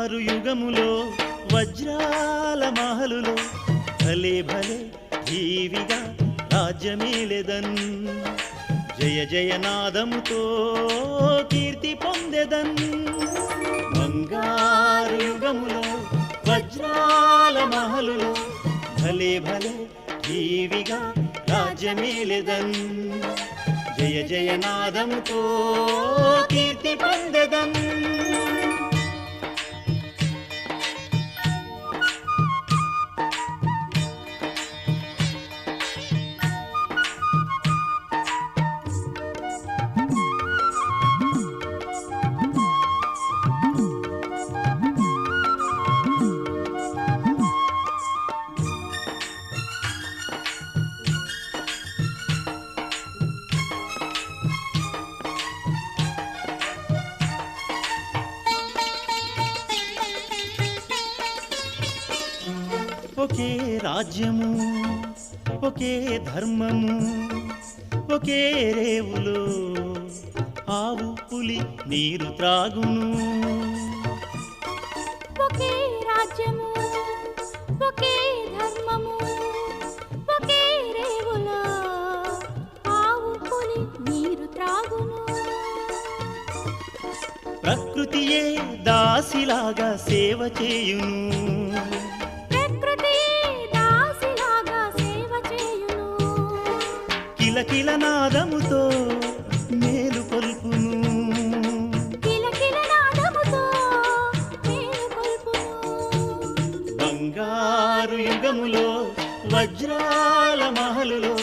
యుగములో వజ్రాల మహలులో భలే భలే జీవిగా రాజ్యమేలెదన్ జయ జయనాదముతో కీర్తి పొందెదన్ బంగారు యుగములో వజ్రాల మహలులో భలే భలే జీవిగా రాజ్యమేలెదన్ జయ జయనాదముతో కీర్తి పొందెదన్ ఒకే రాజ్యము ఒకే ధర్మము ఒకే రేవులో ఆవు పులి నీరు త్రాగును ఒకే రాజ్యము ఒకే ధర్మము ఒకే రేవులో ఆవు పులి నీరు త్రాగును ప్రకృతియే దాసిలాగా సేవ చేయును కిలకిల నాదముతో మేలు కొల్పును బంగారు యుగములో వజ్రాల మహలులో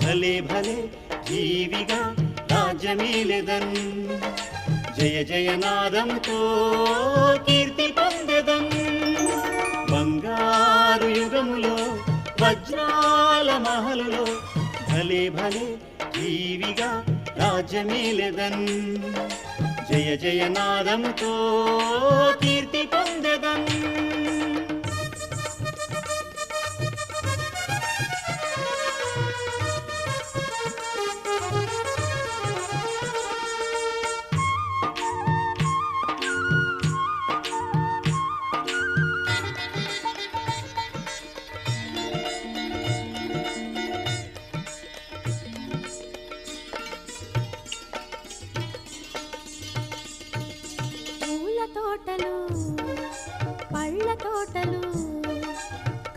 భలే భలే జీవిగా రాజ్యమేలెదన్ జయ జయనాదముతో కీర్తి పొందెదన్ బంగారు యుగములో వజ్రాల మహలులో భలే భలే జీవిగా రాజ్యమేలెదన్ జయ జయనాదముతో కీర్తి పొందెదన్ తోటలు పళ్ళ తోటలు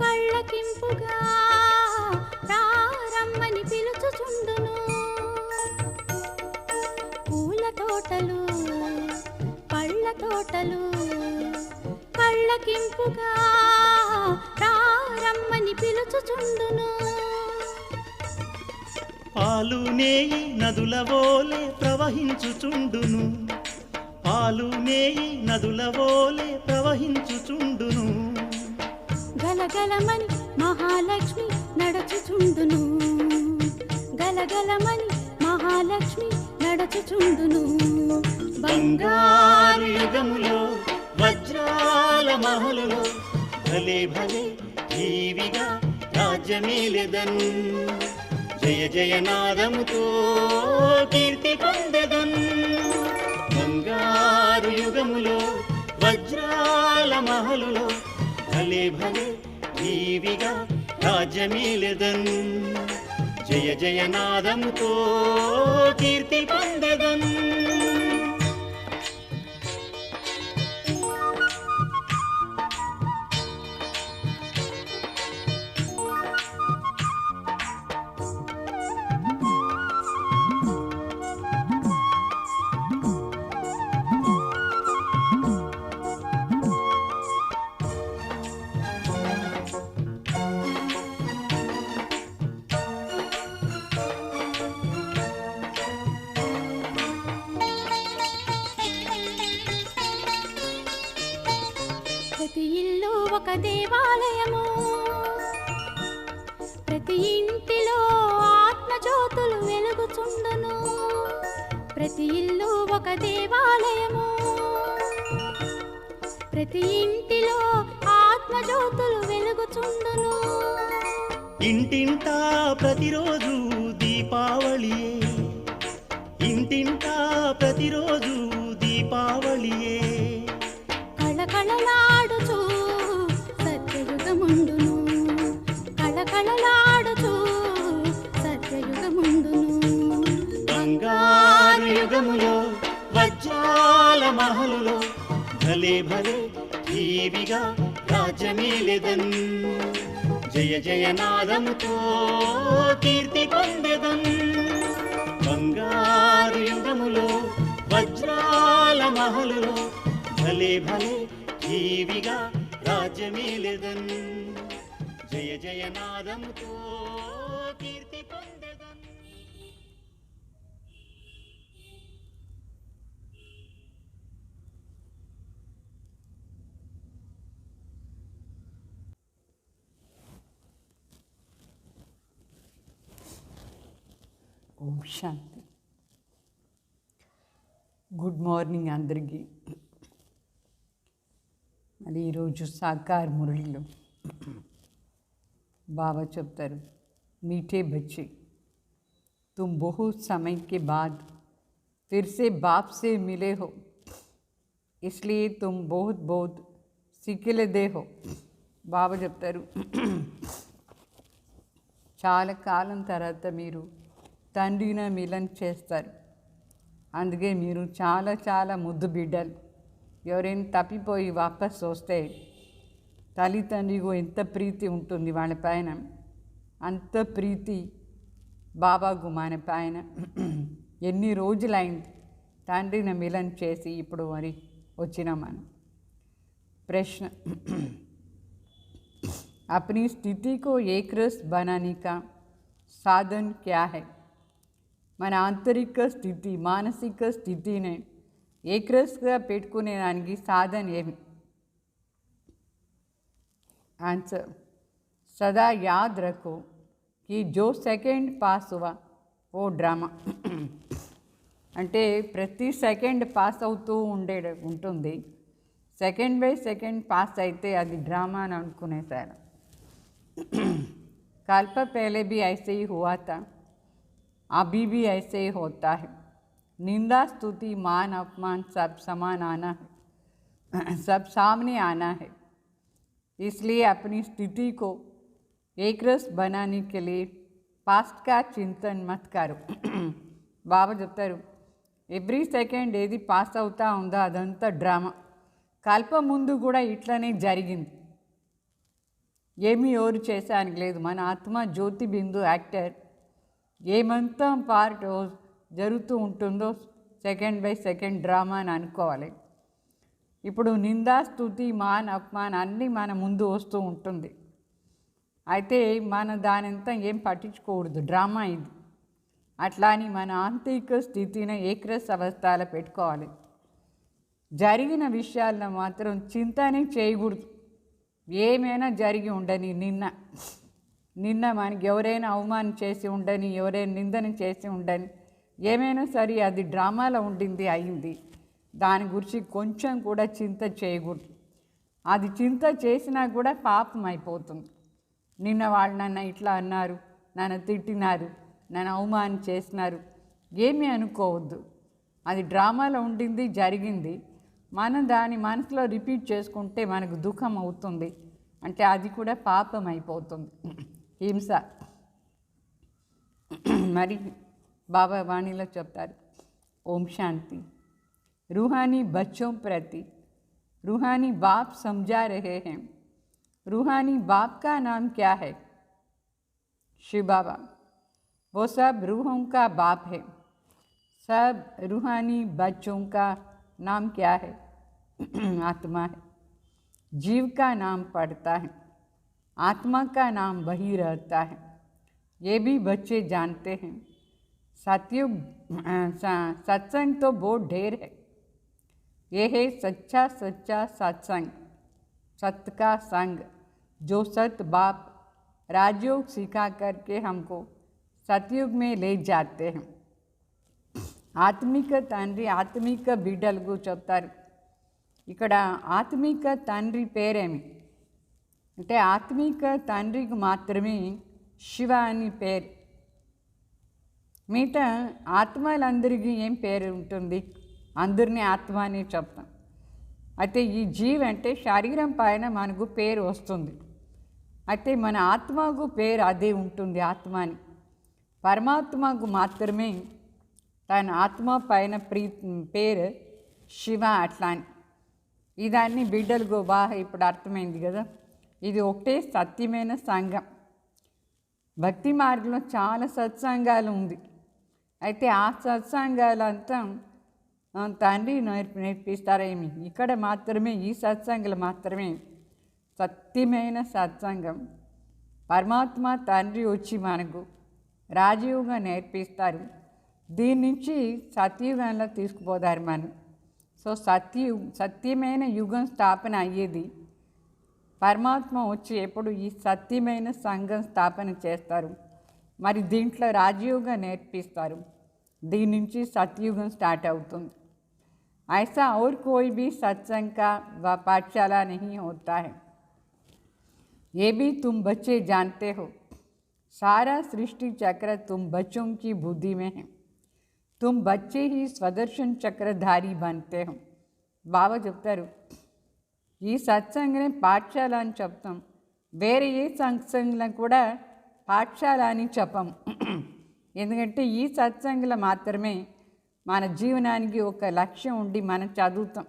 కళ్ళకింపుగా రారమ్మని పిలుచుచుండును పూల తోటలు పళ్ళ తోటలు కళ్ళకింపుగా రారమ్మని పిలుచుచుండును పాలు నేయి నదుల వోలే ప్రవహించుచుండును పాలు నేయి నదుల వోలే ప్రవహించుచుండును గలగలమని మహాలక్ష్మి నడచుచుండును గలగలమని మహాలక్ష్మి నడచుచుండును బంగారు యుగములో వజ్రాల మహలులో భలే భలే జీవిగా రాజ్యమేలెదన్ జయ జయనాదముతో కీర్తి పొందెదన్ బంగారు యుగములో వజ్రాల మహలులో భలే భలే జీవిగా రాజ్యమేలెదన్ జయ జయనాదముతో కీర్తి పొందెదన్ ప్రతి ఇల్లు ఒక దేవాలయము ప్రతి ఇంటిలో ఆత్మజ్యోతులు వెలుగుచుండును ప్రతి ఇల్లు ఒక దేవాలయము ప్రతి ఇంటిలో ఆత్మజ్యోతులు వెలుగుచుండును ఇంటింటా ప్రతిరోజు దీపావళియే ఇంటింటా ప్రతిరోజు దీపావళియే కళకళలాడుచు సత్యయుగముండును, కళకళలాడుచు సత్యయుగముండును. బంగారు యుగములో వజ్రాల మహలులో భలే భలే టీవిగా రాజ్యమేలెదన్. జయ జయనాదముతో కీర్తి పొందెదన్. బంగారు యుగములో వజ్రాల మహలులో భలే భలే టీవిగా రాజ్యమేలెదన్. జయ జయనాదముతో కీర్తి పొందెదన్. ఓం శాంతి. గుడ్ మార్నింగ్ అందరికీ. మరి ఈరోజు సాకార్ మురళిలో బాబా చెప్తారు, मीठे बच्चे तुम बहुत समय के बाद फिर से बाप से मिले हो, इसलिए तुम बहुत बहुत सीखलेदे हो. బాబా చెప్తారు, చాలా కాలం తర్వాత మీరు తండ్రిని మిలన్ చేస్తారు, అందుకే మీరు చాలా చాలా ముద్దు బిడ్డలు. ఎవరైనా తప్పిపోయి వాపస్ వస్తే తల్లిదండ్రికి ఎంత ప్రీతి ఉంటుంది వాళ్ళ పైన, అంత ప్రీతి బాబాకు మన పైన. ఎన్ని రోజులైంది తండ్రిని మిలన్ చేసి ఇప్పుడు మరి వచ్చినాం మనం. ప్రశ్న, अपनी स्थिति को एक रस बनाने का साधन क्या है? మన ఆంతరిక స్థితి, మానసిక స్థితిని ఏకరస్గా పెట్టుకునేదానికి సాధన ఏమి? ఆన్సర్, సదా యాద్ రఖో कि जो సెకండ్ పాస్ हुआ ఓ డ్రామా. అంటే ప్రతి సెకండ్ పాస్ అవుతూ ఉంటుంది. సెకండ్ బై సెకండ్ పాస్ అయితే అది డ్రామా అని అనుకునేసారు. कल्प पहले भी ऐसे ही हुआ था, अभी भी ऐसे ही होता है. निंदा स्तुति मान अपमान सब समान आना है, सब सामने आना है. इसलिए अपनी स्थिति को एक रस बनाने के लिए पास्ट का चिंतन मत करो. బాబా చెప్తారు, ఎవ్రీ సెకండ్ ఏది పాస్ అవుతా ఉందో అదంతా డ్రామా. కల్ప ముందు కూడా ఇట్లనే జరిగింది, ఏమీ ఎవరు చేసానికి లేదు. మన ఆత్మ జ్యోతి బిందు యాక్టర్ ఏమంతా పార్ట్ జరుగుతూ ఉంటుందో సెకండ్ బై సెకండ్ డ్రామా అని అనుకోవాలి. ఇప్పుడు నిందా స్తుతి మాన్ అపమాన్ అన్నీ మన ముందు వస్తూ ఉంటుంది. అయితే మన దానంతా ఏం పట్టించుకోకూడదు, డ్రామా ఇది. అట్లా అని మన ఆంతరిక స్థితిని ఏకరస్ అవస్థలో పెట్టుకోవాలి. జరిగిన విషయాలను మాత్రం చింతనే చేయకూడదు. ఏమైనా జరిగి ఉండని, నిన్న మనకి ఎవరైనా అవమానం చేసి ఉండని, ఎవరైనా నిందన చేసి ఉండని, ఏమైనా సరే అది డ్రామాలో ఉండింది, అయింది. దాని గురించి కొంచెం కూడా చింత చేయకూడదు. అది చింత చేసినా కూడా పాపం అయిపోతుంది. నిన్న వాళ్ళు నన్ను ఇట్లా అన్నారు, నన్ను తిట్టినారు, నన్ను అవమానం చేసినారు, ఏమీ అనుకోవద్దు. అది డ్రామాలో ఉండింది, జరిగింది. మనం దాని మనసులో రిపీట్ చేసుకుంటే మనకు దుఃఖం అవుతుంది. అంటే అది కూడా పాపం అయిపోతుంది, హింస. మరి బాబా వాణిలో చెప్తారు, ఓం శాంతి. रूहानी बच्चों प्रति रूहानी बाप समझा रहे हैं. रूहानी बाप का नाम क्या है? शिव बाबा. वो सब रूहों का बाप है. सब रूहानी बच्चों का नाम क्या है? आत्मा है. जीव का नाम पढ़ता है, आत्मा का नाम वही रहता है. ये भी बच्चे जानते हैं. सत्युग सत्संग तो बहुत ढेर है. ये है सच्चा सच्चा सत्संग, सत्य का संग, जो सत बाप राजयोग सिखा करके हमको सतयुग में ले जाते हैं. ఆత్మిక తండ్రి ఆత్మిక బిడ్డలకు చెప్తారు. ఇక్కడ ఆత్మిక తండ్రి పేరేమి అంటే, ఆత్మిక తండ్రికి మాత్రమే శివ అని పేరు. మిగతా ఆత్మలందరికీ ఏం పేరు ఉంటుంది? అందరినీ ఆత్మ అని చెప్తాం. అయితే ఈ జీవ్ అంటే శరీరం పైన మనకు పేరు వస్తుంది. అయితే మన ఆత్మకు పేరు అదే ఉంటుంది, ఆత్మని. పరమాత్మకు మాత్రమే తన ఆత్మ పైన పేరు శివ అట్లా అని. ఇదాన్ని బిడ్డలకు బాగా ఇప్పుడు అర్థమైంది కదా. ఇది ఒకటే సత్యమైన సంఘం. భక్తి మార్గంలో చాలా సత్సంగాలు ఉంది. అయితే ఆ సత్సంగాలంతా తండ్రి నేర్పిస్తారేమి. ఇక్కడ మాత్రమే ఈ సత్సంగాలు మాత్రమే సత్యమైన సత్సంగం. పరమాత్మ తండ్రి వచ్చి మనకు రాజయోగం నేర్పిస్తారు. దీని నుంచి సత్యయుగంలో తీసుకుపోతారు మనం. సో సత్యమైన యుగం స్థాపన అయ్యేది పరమాత్మ వచ్చి ఎప్పుడు ఈ సత్యమైన సంఘం స్థాపన చేస్తారు. మరి దీంట్లో రాజయోగం నేర్పిస్తారు. దీని నుంచి సత్యయుగం స్టార్ట్ అవుతుంది. ऐसा और कोई भी सत्संग का व पाठशाला नहीं होता है। ये भी तुम बच्चे जानते हो। सारा सृष्टि चक्र तुम बच्चों की बुद्धि में है। तुम बच्चे ही स्वदर्शन चक्रधारी बनते हो। బాబా చెప్తారు, ఈ సత్సంగనే పాఠశాల అని చెప్తాం. వేరే ఏ సత్సంగంలో కూడా పాఠశాల అని చెప్పం. ఎందుకంటే ఈ సత్సంగంలో మాత్రమే మన జీవనానికి ఒక లక్ష్యం ఉండి మనం చదువుతాం.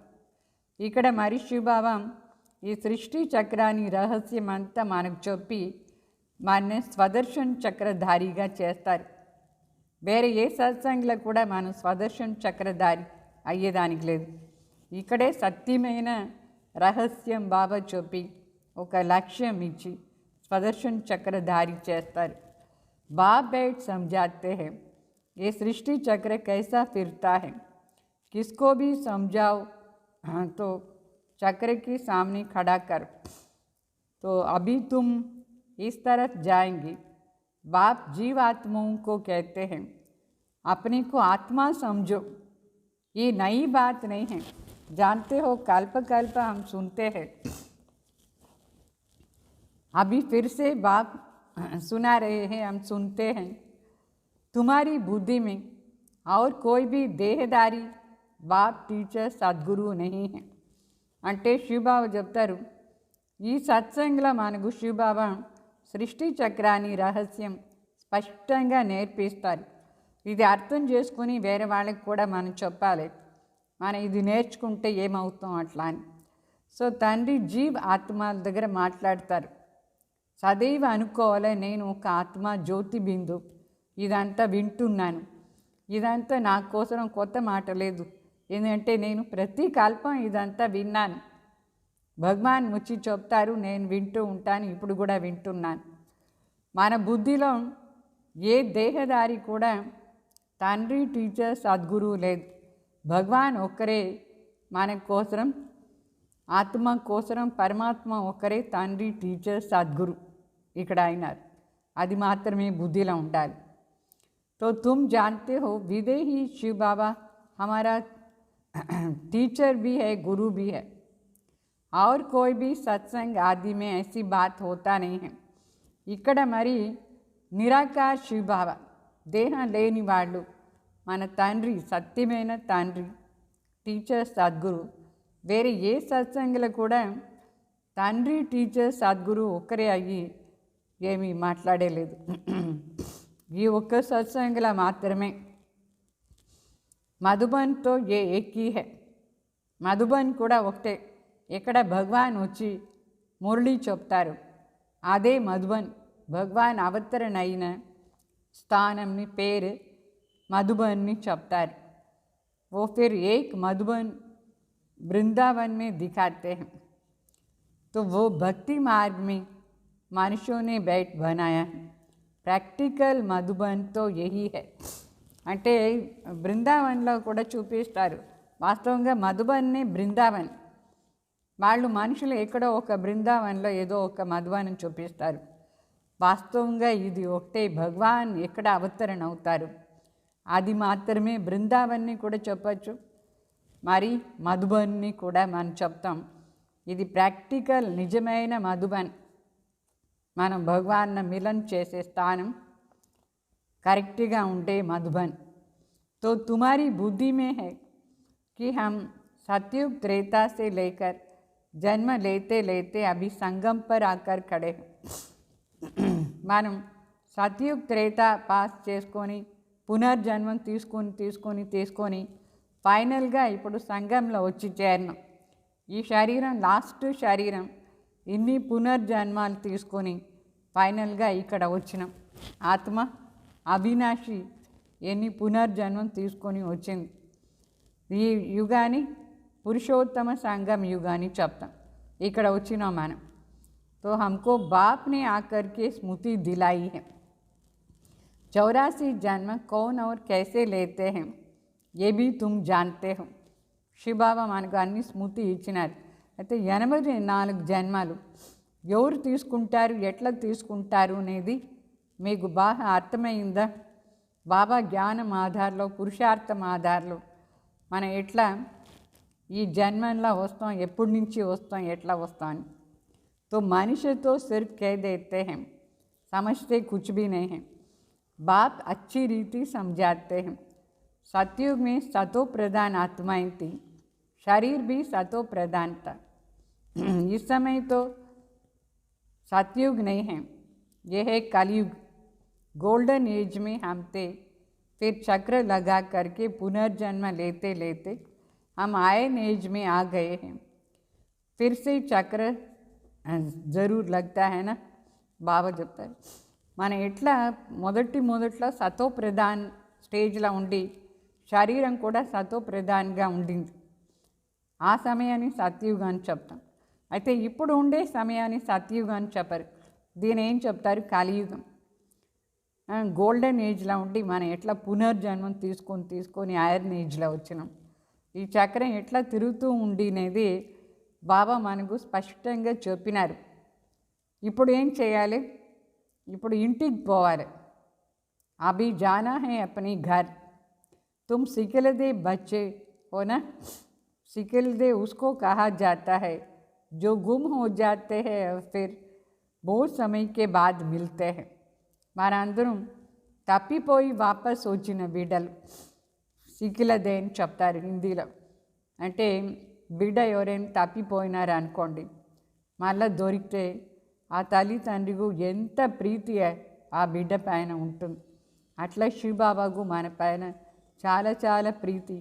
ఇక్కడ మరి శివబాబా ఈ సృష్టి చక్రాన్ని రహస్యం అంతా మనకు చెప్పి మన స్వదర్శన్ చక్రధారిగా చేస్తారు. వేరే ఏ సత్సంగంలో కూడా మనం స్వదర్శన్ చక్రధారి అయ్యేదానికి లేదు. ఇక్కడే సత్యమైన రహస్యం బాబా చెప్పి ఒక లక్ష్యం ఇచ్చి స్వదర్శన్ చక్రధారి చేస్తారు. బాబ్ बैठ समझाते हैं ये सृष्टि चक्र कैसा फिरता है, किसको भी समझाओ तो चक्र के सामने खड़ा कर, तो अभी तुम इस तरफ जाएंगे. बाप जीवात्माओं को कहते हैं अपने को आत्मा समझो. ये नई बात नहीं है, जानते हो कल्प कल्प हम सुनते हैं. अभी फिर से बाप सुना रहे हैं, हम सुनते हैं. तुम्हारी बुद्धि में और कोई भी देहदारी बाप टीचर सद्गुरु नहीं है. అంటే శివబాబా చెప్తారు, ఈ సత్సంగంలో మనకు శివబాబా సృష్టి చక్రాన్ని రహస్యం స్పష్టంగా నేర్పిస్తారు. ఇది అర్థం చేసుకుని వేరే వాళ్ళకి కూడా మనం చెప్పాలి. మనం ఇది నేర్చుకుంటే ఏమవుతాం అట్లా అని. సో తండ్రి జీవ్ ఆత్మల దగ్గర మాట్లాడతారు. సదైవ అనుకోవాలి, నేను ఒక ఆత్మ జ్యోతి బిందు, ఇదంతా వింటున్నాను. ఇదంతా నా కోసం కొత్త మాట లేదు, ఎందుకంటే నేను ప్రతి కల్పం ఇదంతా విన్నాను. భగవాన్ వచ్చి చెప్తారు, నేను వింటూ ఉంటాను, ఇప్పుడు కూడా వింటున్నాను. మన బుద్ధిలో ఏ దేహదారి కూడా తండ్రి టీచర్ సద్గురువు లేదు. భగవాన్ ఒక్కరే మన కోసం, ఆత్మ కోసం పరమాత్మ ఒక్కరే తండ్రి టీచర్ సద్గురు ఇక్కడ అయినారు. అది మాత్రమే బుద్ధిలో ఉండాలి. तो तुम जानते हो विदेही शिव बाबा हमारा टीचर भी है, गुरु भी है. और कोई भी सत्संग आदि में ऐसी बात होता नहीं है. ఇక్కడ మరి నిరాకార్ శివ బాబా, దేహం లేని వాళ్ళు మన తండ్రి, సత్యమైన తండ్రి, టీచర్ సద్గురు. వేరే ఏ సత్సంగంలో కూడా తండ్రి టీచర్ సద్గురు ఒక్కరే అయ్యి ఏమీ మాట్లాడలేదు. ఈ ఒక్క సత్సంగంలో మాత్రమే. మధుబన్తో ఏ ఏకీ హై, మధుబన్ కూడా ఒకటే. ఇక్కడ భగవాన్ వచ్చి మురళి చెప్తారు, అదే మధుబన్. భగవాన్ అవతరణ అయిన స్థానంని పేరు మధుబన్ని చెప్తారు. वो फिर एक मधुबन वृंदावन में दिखाते हैं. तो वो भक्ति मार्ग में मनुष्यों ने बैठ बनाया है. ప్రాక్టికల్ మధుబన్తో యహీ హై అంటే బృందావన్లో కూడా చూపిస్తారు. వాస్తవంగా మధుబన్నే బృందావన్. వాళ్ళు మనుషులు ఎక్కడో ఒక బృందావన్లో ఏదో ఒక మధుబన్ చూపిస్తారు. వాస్తవంగా ఇది ఒకటే. భగవాన్ ఎక్కడ అవతరణ అవుతారు అది మాత్రమే బృందావన్ని కూడా చెప్పచ్చు, మరి మధుబన్ని కూడా మనం చెప్తాం. ఇది ప్రాక్టికల్ నిజమైన మధుబన్. మనం భగవాన్ మిలన్ చేసే స్థానం కరెక్ట్గా ఉంటే మధుబన్. तो तुम्हारी बुद्धि में है कि हम सतयुग त्रेता से लेकर जन्म लेते लेते अभी संगम पर आकर खड़े हैं। మనం సత్యుగ్ త్రేత పాస్ చేసుకొని పునర్జన్మం తీసుకొని ఫైనల్గా ఇప్పుడు సంఘంలో వచ్చి చేరినాం. ఈ శరీరం లాస్ట్ శరీరం. ఇన్ని పునర్జన్మాలు తీసుకొని ఫైనల్గా ఇక్కడ వచ్చినాం. ఆత్మ అవినాశి ఎన్ని పునర్జన్మం తీసుకొని వచ్చింది. ఈ యుగాన్ని పురుషోత్తమ సంగम युगानी చెప్తాం. ఇక్కడ వచ్చినాం మనం. तो हमको बाप ने आकर के स्मृति दिलाई है 84 जन्म कौन और कैसे लेते हैं ये भी तुम जानते हो. శివబాబా మనకు అన్ని స్మృతి ఇచ్చినారు. అయితే 84 జన్మాలు ఎవరు తీసుకుంటారు, ఎట్లా తీసుకుంటారు అనేది మీకు బాగా అర్థమైందా? బాబా జ్ఞానం ఆధార్లో, పురుషార్థం ఆధార్లో మనం ఎట్లా ఈ జన్మంలో వస్తాం, ఎప్పటి నుంచి వస్తాం, ఎట్లా వస్తాం అని. तो मनुष्य तो सिर्फ कह देते हैं, समझते कुछ भी नहीं है. बाप अच्छी रीति समझाते हैं. सतयुग में सतो प्रधान आत्माएं थी, शरीर भी सतो प्रधान था. इस समय तो सतयुग नहीं है, यह है कलयुग. गोल्डन एज में हम थे, फिर चक्र लगा करके पुनर्जन्म लेते लेते हम आयन एज में आ गए हैं. फिर से चक्र జరూర్ లగ్తా హై నా. బాబా చెప్తారు మనం ఎట్లా మొదట్లో సతో ప్రధాన్ స్టేజ్లో ఉండి శరీరం కూడా సతో ప్రధాన్గా ఉండింది. ఆ సమయాన్ని సత్యుగం అని చెప్తాం. అయితే ఇప్పుడు ఉండే సమయాన్ని సత్యుగం అని చెప్పరు. దీని ఏం చెప్తారు? కలియుగం. గోల్డెన్ ఏజ్లో ఉండి మనం ఎట్లా పునర్జన్మం తీసుకొని ఐరన్ ఏజ్లో వచ్చినాం. ఈ చక్రం ఎట్లా తిరుగుతూ ఉండినది బాబా మనకు స్పష్టంగా చెప్పినారు. ఇప్పుడు ఏం చేయాలి? ఇప్పుడు ఇంటికి పోవాలి. అభి జానా హై అప్నీ ఘర్. తుమ్ సికిల్దే బచ్చే హోనా. సికిల్దే ఉస్కో కహా జాతా హై जो गुम हो जाते हैं और फिर बहुत समय के बाद मिलते हैं. మనందరం తప్పిపోయి వాపస్ వచ్చిన బిడ్డలు సికిలదే అని చెప్తారు హిందీలో. అంటే బిడ్డ ఎవరైనా తప్పిపోయినారు అనుకోండి, మళ్ళీ దొరికితే ఆ తల్లిదండ్రికి ఎంత ప్రీతి ఆ బిడ్డ పైన ఉంటుంది. అట్లా శివబాబాకు మన పైన చాలా చాలా ప్రీతి.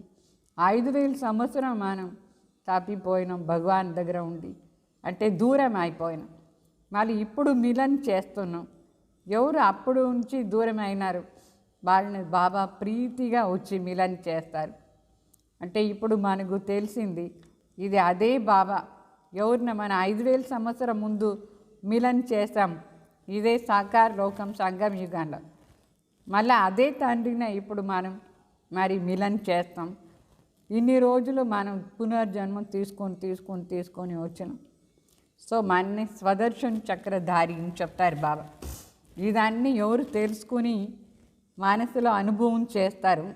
5000 సంవత్సరం మనం తప్పిపోయినాం భగవాన్ దగ్గర ఉండి, అంటే దూరం అయిపోయినాం. మళ్ళీ ఇప్పుడు మిలన్ చేస్తున్నాం. ఎవరు అప్పుడు నుంచి దూరం అయినారు వాళ్ళని బాబా ప్రీతిగా వచ్చి మిలన్ చేస్తారు. అంటే ఇప్పుడు మనకు తెలిసింది ఇది అదే బాబా ఎవరిన మన 5000 సంవత్సరం ముందు మిలన్ చేస్తాం. ఇదే సాకార లోకం సంగం యుగంలో మళ్ళీ అదే తండ్రిని ఇప్పుడు మనం మరి మిలన్ చేస్తాం. ఇన్ని రోజులు మనం పునర్జన్మం తీసుకొని వచ్చినాం. సో మనని స్వదర్శన్ చక్రధారి అని చెప్తారు బాబా. ఇదన్నీ ఎవరు తెలుసుకుని మనసులో అనుభవం చేస్తారు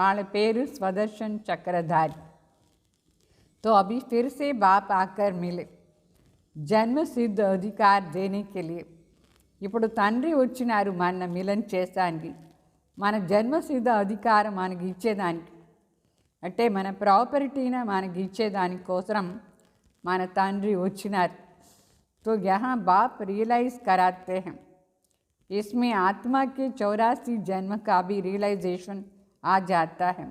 వాళ్ళ పేరు స్వదర్శన్ చక్రధారి. तो अभी फिर से बाप आकर मिले जन्म सिद्ध अधिकार देने के लिए. ఇప్పుడు తండ్రి వచ్చినారు మన మిలన్ చేసానికి, మన జన్మసిద్ధ అధికారం మనకి ఇచ్చేదానికి. అంటే మన ప్రాపర్టీని మనకి ఇచ్చేదానికోసం మన తండ్రి వచ్చినారు. तो यहाँ बाप रियलाइज़ कराते हैं. इसमें आत्मा के 84 जन्म का भी रियलाइजेशन आ जाता है.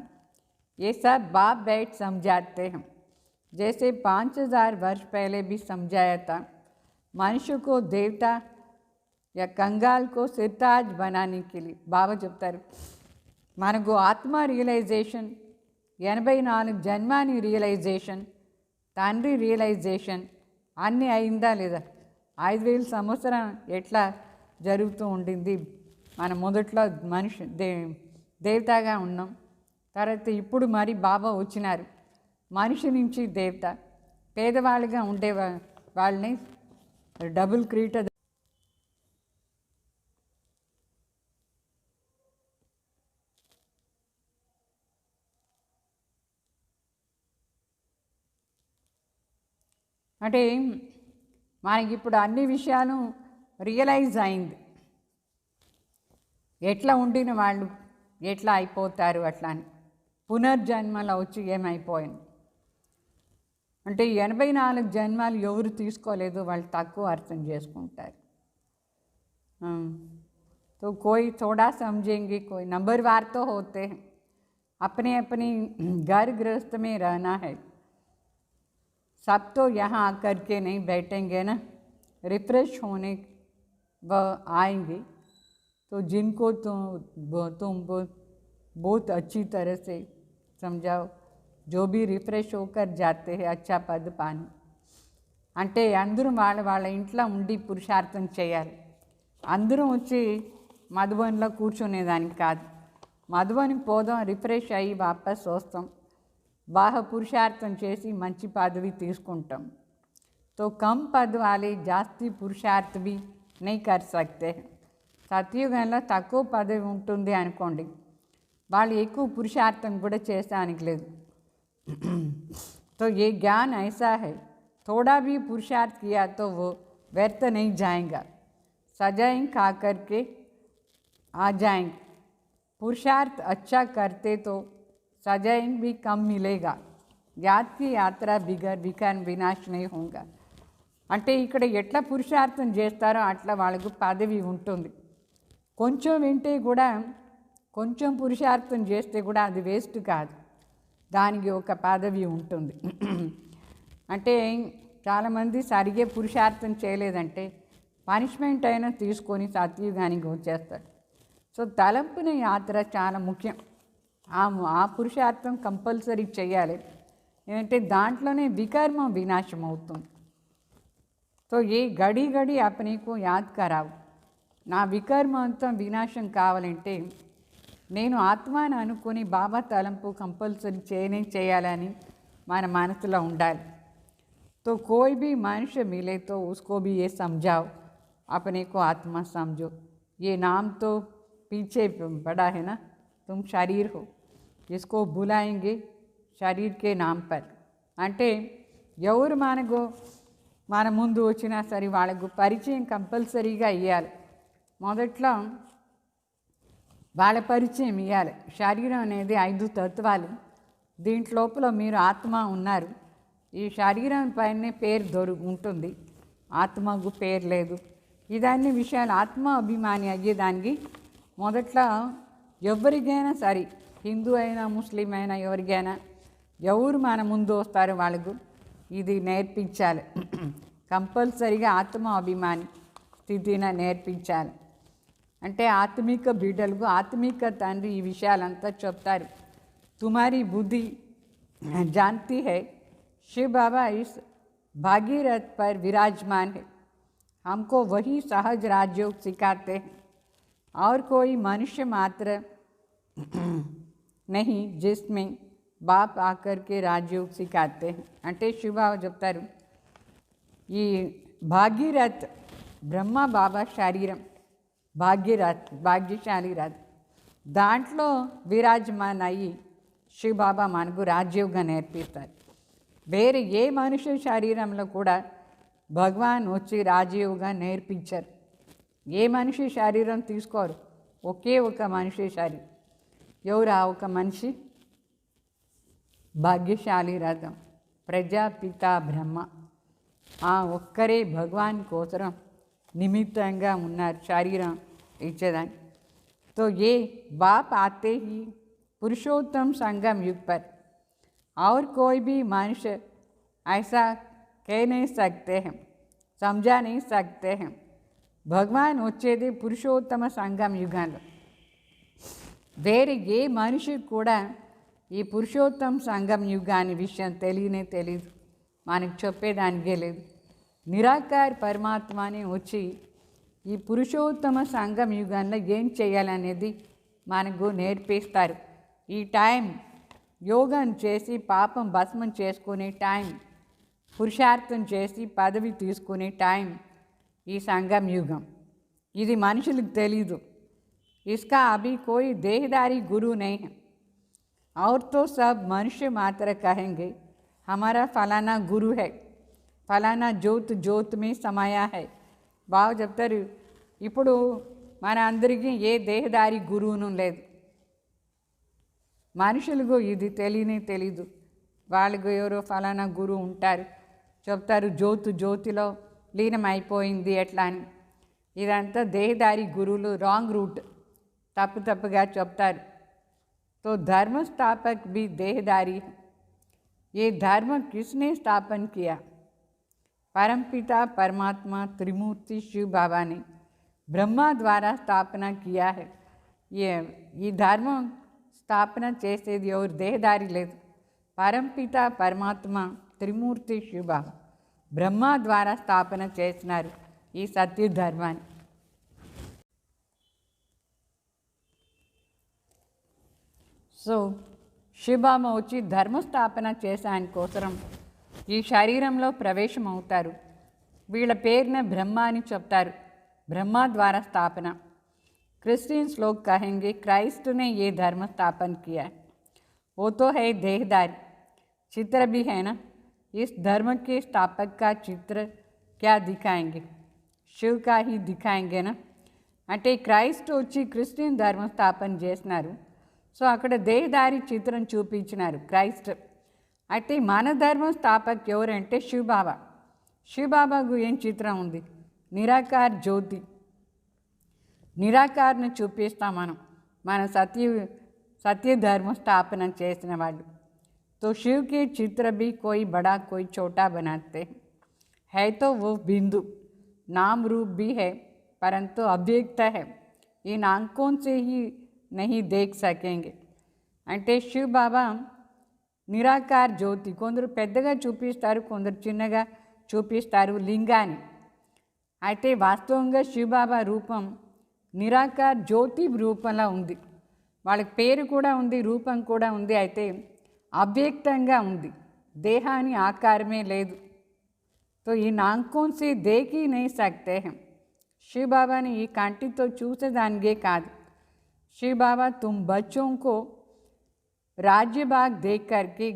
ये सब बाप बैठ समझाते हैं. जैसे 5000 वर्ष पहले भी समझाया था. मनुष्य को देवता या कंगाल को सिरताज बनाने के लिए बाबा చెప్తారు మనకు ఆత్మ రియలైజేషన్, 84 జన్మాని రియలైజేషన్, తండ్రి రియలైజేషన్ అన్నీ అయిందా లేదా? 5000 సంవత్సరం ఎట్లా జరుగుతూ ఉండింది. మన మొదట్లో మనిషి దేవతగా ఉన్నాం. తర్వాత ఇప్పుడు మరి బాబా వచ్చినారు. మనిషి నుంచి దేవత, పేదవాళ్ళుగా ఉండే వాళ్ళని డబుల్ క్రీట అంటే మనకి ఇప్పుడు అన్ని విషయాలు రియలైజ్ అయింది. ఎట్లా ఉండిన వాళ్ళు ఎట్లా అయిపోతారు అట్లా అని, పునర్జన్మలో వచ్చి ఏమైపోయింది. అంటే 84 జన్మాలు ఎవరు తీసుకోలేదు, వాళ్ళు తక్కువ అర్థం చేసుకుంటారు. तो कोई थोड़ा समझेंगे, कोई नंबरवार तो होते हैं. अपने अपने घर गृहस्थ में रहना है. सब तो यहाँ आकर के नहीं बैठेंगे ना, रिफ्रेश होने व आएंगे. तो जिनको तुम बहुत अच्छी तरह से समझाओ, जो भी रिफ्रेश होकर जाते हैं अच्छा पद पाने. అంటే అందరూ వాళ్ళ వాళ్ళ ఇంట్లో ఉండి పురుషార్థం చేయాలి. అందరూ వచ్చి మధుబన్లో కూర్చునేదానికి కాదు. మధుబనికి పోదాం, రిఫ్రెష్ అయ్యి వాపస్ వస్తాం, బాగా పురుషార్థం చేసి మంచి పదవి తీసుకుంటాం. तो कम पद वाले జాస్తి పురుషార్థ भी नहीं कर सकते. సత్యుగంలో తక్కువ పదవి ఉంటుంది అనుకోండి, వాళ్ళు ఎక్కువ పురుషార్థం కూడా చేసానికి లేదు. तो ये ज्ञान ऐसा है, थोड़ा भी पुरुषार्थ किया तो वो व्यर्थ नहीं जाएगा, सजाएं खा कर के आ जाएंगे. पुरुषार्थ अच्छा करते तो सजाएं भी कम मिलेगा, याद की यात्रा बिगर विनाश नहीं होगा. అంటే ఇక్కడ ఎట్లా పురుషార్థం చేస్తారో అట్లా వాళ్ళకు పదవి ఉంటుంది. కొంచెం వింటే కూడా, కొంచెం పురుషార్థం చేస్తే కూడా అది వేస్ట్ కాదు, దానికి ఒక పదవి ఉంటుంది. అంటే చాలామంది సరిగే పురుషార్థం చేయలేదంటే పనిష్మెంట్ అయినా తీసుకొని సత్యుగానికి వచ్చేస్తాడు. సో తలంపున యాత్ర చాలా ముఖ్యం. ఆ పురుషార్థం కంపల్సరీ చేయాలి, ఎందుకంటే దాంట్లోనే వికర్మ వినాశం అవుతుంది. तो ये घड़ी घड़ी अपने को याद कराओ, నా వికర్మ అంతా వినాశం కావాలంటే నేను ఆత్మని అనుకుని బాబా తలంపు కంపల్సరీ చేయాలని మన మనసులో ఉండాలి. तो कोई भी मनुष्य मिले तो उसको भी ये समझाओ, अपने को आत्मा समझो. ये नाम तो पीछे पड़ा है ना, तुम शरीर हो, इसको बुलाएंगे शरीर के नाम पर. అంటే ఎవరు మన ముందు వచ్చినా సరే వాళ్ళకు పరిచయం కంపల్సరీగా ఇవ్వాలి. మొదట్లో వాళ్ళ పరిచయం ఇవ్వాలి. శరీరం అనేది 5 తత్వాలు, దీంట్లోపల మీరు ఆత్మ ఉన్నారు. ఈ శరీరం పైనే పేరు ఉంటుంది, ఆత్మకు పేరు లేదు. ఇదన్నీ విషయాలు ఆత్మ అభిమాని అయ్యేదానికి మొదట్లో ఎవరికైనా సరే, హిందూ అయినా ముస్లిం అయినా ఎవరికైనా, ఎవరు మన ముందు వస్తారో వాళ్ళకు ఇది నేర్పించాలి. కంపల్సరీగా ఆత్మ అభిమాని స్థితిని నేర్పించాలి. అంటే ఆత్మిక బిడ్డలకు ఆత్మిక తండ్రి ఈ విషయాలంతా చెప్తారు. తుమారీ బుద్ధి जानती है, शिव बाबा इस भागीरथ पर विराजमान है, हमको वही सहज राजयोग सिखाते हैं और कोई मनुष्य मात्र नहीं जिसमें बाप आकर के राजयोग सिखाते हैं. అంటే శివ బాబా చెప్తారు, ఈ భాగీరథ్ బ్రహ్మ బాబా శరీరం భాగ్యరథ్, భాగ్యశాలి రథ్, దాంట్లో విరాజమాన్ అయ్యి శివ బాబా మనకు రాజయోగం నేర్పిస్తారు. వేరే ఏ మనుష్య శరీరంలో కూడా భగవాన్ వచ్చి రాజయోగం నేర్పించారు. ఏ మనిషి శరీరం తీసుకోరు, ఒకే ఒక మనిషి శరీరం. ఎవరు ఆ ఒక మనిషి? భాగ్యశాలి రథం, ప్రజాపిత బ్రహ్మ. ఆ ఒక్కరే భగవాన్ కోసరం నిమిత్తంగా ఉన్నారు శరీరం ఇచ్చేదాన్ని. तो ये बाप आते ही पुरुषोत्तम संगम युग पर और कोई भी मनुष्य ऐसा कह नहीं सकते हैं, समझा नहीं सकते हैं. భగవాన్ వచ్చేది పురుషోత్తమ సంగం యుగంలో. వేరే ఏ మనిషి కూడా ఈ పురుషోత్తమ సంగం యుగాన్ని విషయం తెలియదు, మనకు చెప్పేదానికే లేదు. నిరాకార పరమాత్మని వచ్చి ఈ పురుషోత్తమ సంగం యుగంలో ఏం చేయాలనేది మనకు నేర్పిస్తారు. ఈ టైం యోగం చేసి పాపం భస్మం చేసుకునే టైం, పురుషార్థం చేసి పదవి తీసుకునే టైం ఈ సంగం యుగం. ఇది మనుషులకు తెలీదు. इसका अभी कोई देहदारी गुरु नहीं है, और तो सब मनुष्य मात्र कहेंगे हमारा फलाना गुरु है, फलाना ज्योत में समाया है. బాగా చెప్తారు, ఇప్పుడు మన అందరికీ ఏ దేహదారి గురువును లేదు. మనుషులకు ఇది తెలీదు. వాళ్ళకు ఎవరో ఫలానా గురువు ఉంటారు, చెప్తారు జ్యోతిలో లీనమైపోయింది ఎట్లా అని. ఇదంతా దేహదారి గురువులు రాంగ్ రూట్, తప్పుగా చెప్తారు. तो धर्म स्थापक भी देहदारी है। ये धर्म किसने स्थापन किया? परमपिता परमात्मा त्रिमूर्ति शिव बाबा ने ब्रह्मा द्वारा स्थापना किया है। ये धर्म स्थापना చేసేది ఎవరు? దేహదారి లేదు, పరంపిత పరమాత్మ త్రిమూర్తి శివ బాబా బ్రహ్మ ద్వారా స్థాపన చేసినారు ఈ సత్య ధర్మాన్ని. సో శివబాబా వచ్చి ధర్మస్థాపన చేసాని కోసరం ఈ శరీరంలో ప్రవేశం అవుతారు. వీళ్ళ పేరున బ్రహ్మ అని చెప్తారు, బ్రహ్మ ద్వారా స్థాపన. क्रिश्चियंस लोग कहेंगे क्राइस्ट ने ये धर्म स्थापन किया है, वो तो है देहदारी। चित्र भी है ना, इस धर्म के स्थापक का चित्र क्या दिखाएंगे? शिव का ही दिखाएंगे ना. అంటే క్రైస్ట్ వచ్చి క్రిస్టియన్ ధర్మ స్థాపన చేసినారు. సో అక్కడ దేహదారి చిత్రం చూపించినారు క్రైస్ట్. అయితే మన ధర్మ స్థాపక్ ఎవరంటే శివబాబా. శివబాబాకు ఏం చిత్రం ఉంది? నిరాకార్ జ్యోతి, నిరాకార్ని చూపిస్తాం మనం, మన సత్య ధర్మ స్థాపన చేసిన వాళ్ళు. तो शिव के चित्र भी कोई बड़ा कोई छोटा बनाते है तो वो बिंदु नाम रूप भी है परंतु अव्यक्त है, इन आंखों से ही नहीं देख सकेंगे. అంటే శివ్ బాబా నిరాకార్ జ్యోతి, కొందరు పెద్దగా చూపిస్తారు, కొందరు చిన్నగా చూపిస్తారు లింగాన్ని. అయితే వాస్తవంగా శివ్ బాబా రూపం నిరాకార్ జ్యోతి రూపంలో ఉంది. వాళ్ళకి పేరు కూడా ఉంది, రూపం కూడా ఉంది. అయితే అవ్యక్తంగా ఉంది, దేహాని ఆకారమే లేదు. तो इन आंखों से देख ही नहीं सकते हैं. शिव बाबा ने ये కంటితో చూసేదానికే కాదు. शिव बाबा तुम बच्चों को राज्य बाग देख करके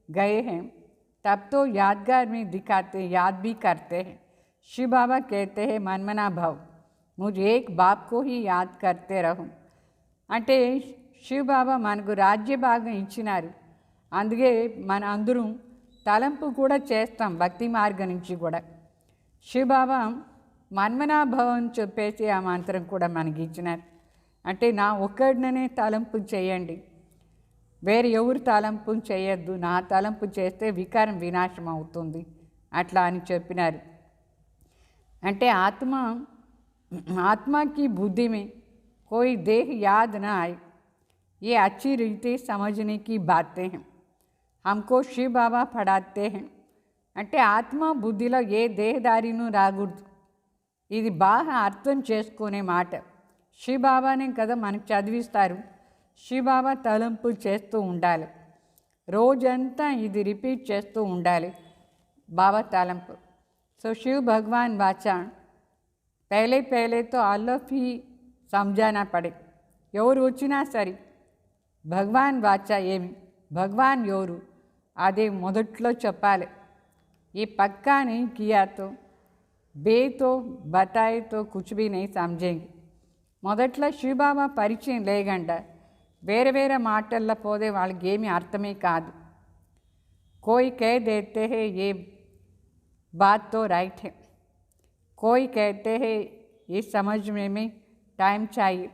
गए हैं, तब तो यादगार में दिखाते, याद भी करते हैं. शिव बाबा कहते हैं मनमना भव, मुझे एक बाप को ही याद करते रहो. అంటే శివ్ బాబా మనకు రాజ్య భాగం ఇచ్చినారు, అందుకే మన అందరం తలంపు కూడా చేస్తాం భక్తి మార్గం నుంచి కూడా. శివ్ బాబా మన్మనా భవన్ చెప్పేసి ఆ మంత్రం కూడా మనకి ఇచ్చినారు. అంటే నా ఒక్కడినే తలంపు చేయండి, వేరే ఎవరు తలంపు చేయొద్దు, నా తలంపు చేస్తే వికారం వినాశం అవుతుంది అట్లా అని చెప్పినారు. అంటే आत्मा की बुद्धि में कोई देह याद न आए, ये अच्छी रीति समझने की बातें हैं. हमको शिव बाबा पढ़ाते हैं. అంటే ఆత్మ బుద్ధిలో ఏ దేహదారిను రాకూడదు, ఇది బాగా అర్థం చేసుకునే మాట. శివ్ బాబానే కదా మనకు చదివిస్తారు. శివ్ బాబా తలంపు చేస్తూ ఉండాలి, రోజంతా ఇది రిపీట్ చేస్తూ ఉండాలి బాబా తలంపు. సో शिव भगवान वाचा पहले तो अल्लाह ही समझाना पड़े. ఎవరు వచ్చినా సరే భగవాన్ వాచా ఏమి, భగవాన్ ఎవరు అదే మొదట్లో చెప్పాలి. ఈ పక్కా नहीं किया तो बे तो बताए तो कुछ भी नहीं समझेंगे. మొదట్లో శివబాబా పరిచయం లేకుండా వేరే మాటల్లో పోతే వాళ్ళకి ఏమీ అర్థమే కాదు. कोई कह देते हैं ये बात तो राइट है, कोई कहते हैं ये समझने में टाइम चाहिए.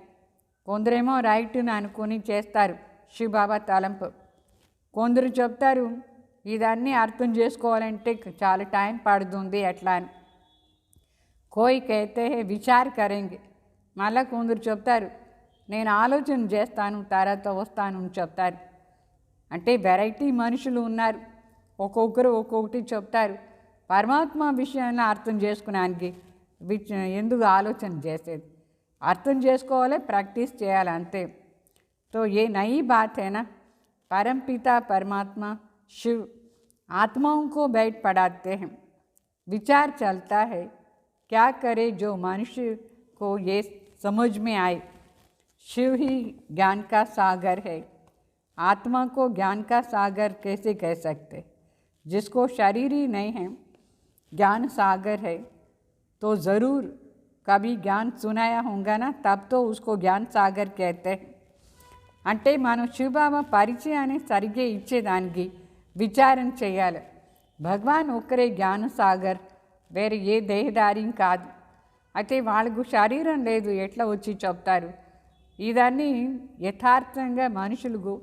కొందరేమో రైట్ అని అనుకుని చేస్తారు శివబాబా తలంపు, కొందరు చెప్తారు ఇదన్నీ అర్థం చేసుకోవాలంటే చాలా టైం పడుతుంది ఎట్లా అని. కోయి కైతే విచార్ కరెంగే, మళ్ళీ కొందరు చెప్తారు నేను ఆలోచన చేస్తాను తర్వాత వస్తాను అని చెప్తారు. అంటే వెరైటీ మనుషులు ఉన్నారు, ఒక్కొక్కరు ఒక్కొక్కటి చెప్తారు. పరమాత్మ విషయాన్ని అర్థం చేసుకున్నానికి ఎందుకు ఆలోచన చేసేది, అర్థం చేసుకోవాలి, ప్రాక్టీస్ చేయాలి అంతే. तो ये नई बात है ना, परमपिता परमात्मा शिव आत्माओं को बैठ पढ़ाते हैं. विचार चलता है क्या करे जो मनुष्य को ये समझ में आए. शिव ही ज्ञान का सागर है, आत्मा को ज्ञान का सागर कैसे कह सकते. जिसको शरीर ही नहीं है ज्ञान सागर है, तो ज़रूर कभी ज्ञान सुनाया होगा ना, तब तो उसको ज्ञान सागर कहते हैं. అంటే మనం శివబాబా పరిచయాన్ని సరిగ్గా ఇచ్చేదానికి విచారణ చేయాలి. భగవాన్ ఒక్కరే జ్ఞానసాగర్, వేరే ఏ దేహదారి కాదు. అయితే వాళ్ళకు శరీరం లేదు, ఎట్లా వచ్చి చెప్తారు? ఇదన్నీ యథార్థంగా మనుషులకు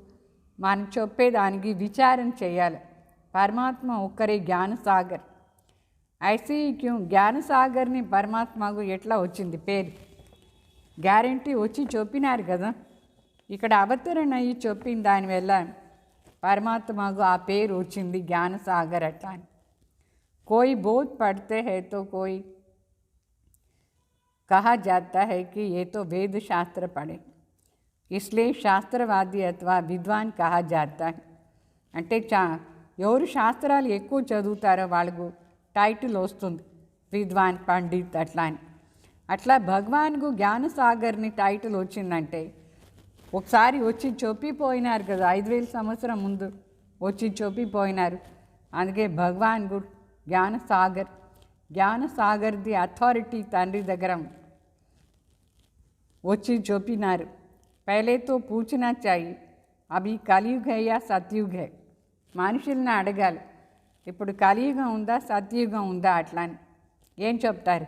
మనం చెప్పేదానికి విచారణ చేయాలి. పరమాత్మ ఒక్కరే జ్ఞానసాగర్. ఐసీ క్యూ జ్ఞానసాగర్ని పరమాత్మకు ఎట్లా వచ్చింది పేరు? గ్యారంటీ వచ్చి చెప్పినారు కదా, ఇక్కడ అవతరణ అయ్యి చెప్పిన దానివల్ల పరమాత్మకు ఆ పేరు వచ్చింది జ్ఞానసాగర్ అట్లా అని. कोई बोझ पढ़ते हैं तो कोई कहा जाता है कि ये तो वेद शास्त्र पढ़े, इसलिए శాస్త్రవాది అథవా విద్వాన్ కహా జాతా హై. అంటే ఎవరు శాస్త్రాలు ఎక్కువ చదువుతారో వాళ్ళకు టైటిల్ వస్తుంది విద్వాన్, పండిత్ అట్లా అని. అట్లా భగవాన్కు జ్ఞానసాగర్ని టైటిల్ వచ్చిందంటే ఒకసారి వచ్చి చెప్పిపోయినారు కదా, 5000 సంవత్సరం ముందు వచ్చి చెప్పిపోయినారు. అందుకే భగవాన్కు జ్ఞానసాగర్. జ్ఞానసాగర్ది అథారిటీ తండ్రి దగ్గర వచ్చి చెప్పినారు. పहले तो पूछना चाहिए अभी कलयुग है या सतयुग है. మనుషుల్ని అడగాలి, ఇప్పుడు కలియుగం ఉందా సత్యుగం ఉందా అట్లా అని. ఏం చెప్తారు?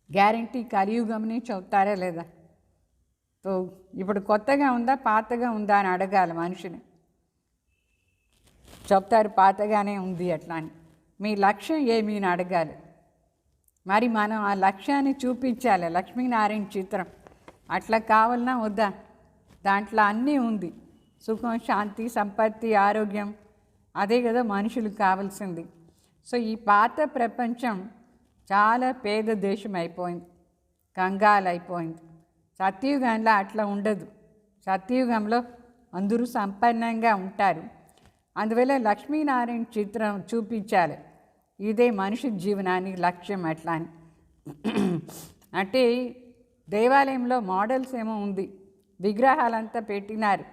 గ్యారంటీ కలియుగంని చెప్తారా లేదా? సో ఇప్పుడు కొత్తగా ఉందా పాతగా ఉందా అని అడగాలి మనిషిని. చెప్తారు పాతగానే ఉంది అట్లా అని. మీ లక్ష్యం ఏమీ అని అడగాలి. మరి మనం ఆ లక్ష్యాన్ని చూపించాలి. లక్ష్మీనారాయణ చిత్రం అట్లా కావాలన్నా వద్దా? దాంట్లో అన్నీ ఉంది, సుఖం, శాంతి, సంపత్తి, ఆరోగ్యం. అదే కదా మనుషులకు కావాల్సింది. సో ఈ పాత ప్రపంచం చాలా పేద దేశం అయిపోయింది, కంగాలు అయిపోయింది. సత్యయుగంలో అట్లా ఉండదు. సత్యయుగంలో అందరూ సంపన్నంగా ఉంటారు. అందువల్ల లక్ష్మీనారాయణ చిత్రం చూపించాలి. ఇదే మనిషి జీవనానికి లక్ష్యం అట్లా అని. అంటే దేవాలయంలో మోడల్స్ ఏమో ఉంది, విగ్రహాలంతా పెట్టినారు.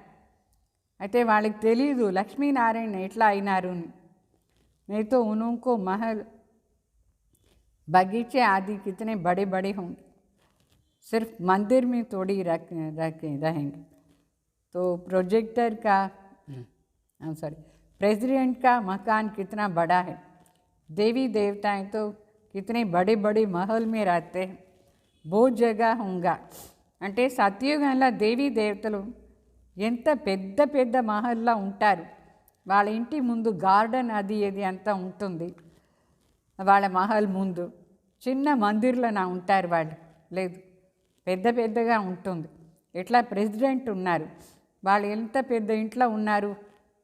అయితే వాళ్ళకి తెలియదు లక్ష్మీనారాయణ ఎట్లా అయినారు అని. नहीं तो उनको महल बगीचे आदि कितने बड़े बड़े होंगे, सिर्फ मंदिर में थोड़ी रहेंगे. तो प्रोजेक्टर का प्रेसिडेंट का मकान कितना बड़ा है. देवी देवताएं तो कितने बड़े बड़े महल में रहते हैं, बहुत जगह होगा. అంటే సత్యయుగంలో దేవీ దేవతలు ఎంత పెద్ద పెద్ద మహల్లో ఉంటారు. వాళ్ళ ఇంటి ముందు గార్డెన్ అది ఇది అంతా ఉంటుంది. వాళ్ళ మహల్ ముందు చిన్న మందిర్లోనా ఉంటారు వాళ్ళు? లేదు, పెద్ద పెద్దగా ఉంటుంది. ఎట్లా ప్రెసిడెంట్ ఉన్నారు, వాళ్ళు ఎంత పెద్ద ఇంట్లో ఉన్నారు,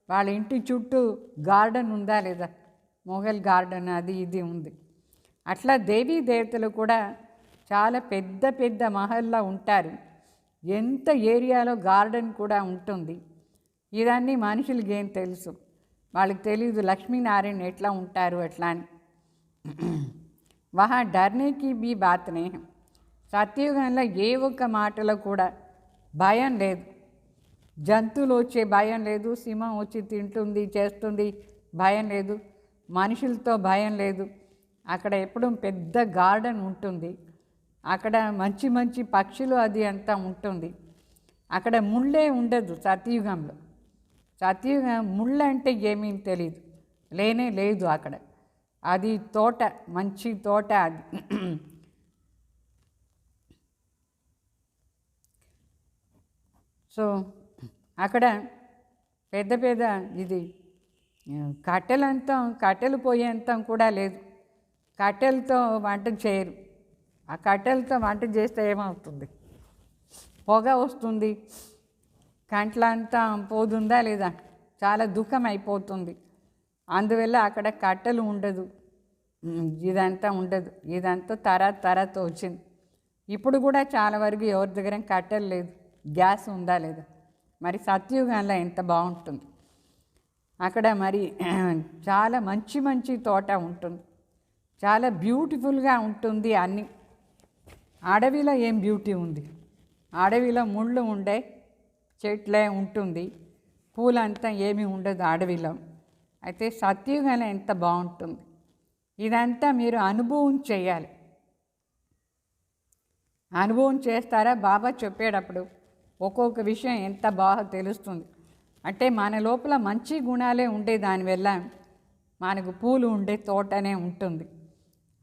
వాళ్ళ ఇంటి చుట్టూ గార్డెన్ ఉందా లేదా? మొఘల్ గార్డెన్ అది ఇది ఉంది. అట్లా దేవీ దేవతలు కూడా చాలా పెద్ద పెద్ద మహల్లో ఉంటారు. ఎంత ఏరియాలో గార్డెన్ కూడా ఉంటుంది. ఇదన్నీ మనుషులకి ఏం తెలుసు? వాళ్ళకి తెలియదు లక్ష్మీనారాయణ ఎట్లా ఉంటారు అట్లా అని. వహా డర్నేకి బీ బాత్ నే. సత్యయుగంలో ఏ ఒక్క మాటలో కూడా భయం లేదు. జంతువులు వచ్చే భయం లేదు, సింహం వచ్చి తింటుంది చేస్తుంది భయం లేదు, మనుషులతో భయం లేదు. అక్కడ ఎప్పుడూ పెద్ద గార్డెన్ ఉంటుంది. అక్కడ మంచి మంచి పక్షులు అది అంతా ఉంటుంది. అక్కడ ముళ్ళే ఉండదు సత్యయుగంలో. సత్యయుగం ముళ్ళు అంటే ఏమీ తెలియదు, లేనే లేదు అక్కడ. అది తోట, మంచి తోట అది. సో అక్కడ పెద్ద పెద్ద ఇది కట్టెలు పోయేంత కూడా లేదు. కట్టెలతో వంట చేయరు. ఆ కట్టెలతో వంట చేస్తే ఏమవుతుంది? పొగ వస్తుంది, కంట్లంతా పోతుందా లేదా? చాలా దుఃఖం అయిపోతుంది. అందువల్ల అక్కడ కట్టెలు ఉండదు, ఇదంతా ఉండదు. ఇదంతా తరతో వచ్చింది. ఇప్పుడు కూడా చాలా వరకు ఎవరి దగ్గర కట్టెలు లేదు, గ్యాస్ ఉందా లేదా? మరి సత్యయుగంలో ఎంత బాగుంటుంది. అక్కడ మరి చాలా మంచి మంచి తోట ఉంటుంది, చాలా బ్యూటిఫుల్గా ఉంటుంది అన్నీ. అడవిలో ఏం బ్యూటీ ఉంది? అడవిలో ముళ్ళు ఉండే చెట్లే ఉంటుంది, పూలంతా ఏమీ ఉండదు అడవిలో. అయితే సత్యయుగంలో ఎంత బాగుంటుంది. ఇదంతా మీరు అనుభవం చేయాలి. అనుభవం చేస్తారా? బాబా చెప్పేటప్పుడు ఒక్కొక్క విషయం ఎంత బాగా తెలుస్తుంది. అంటే మన లోపల మంచి గుణాలే ఉండే దానివల్ల మనకు పూలు ఉండే తోటనే ఉంటుంది.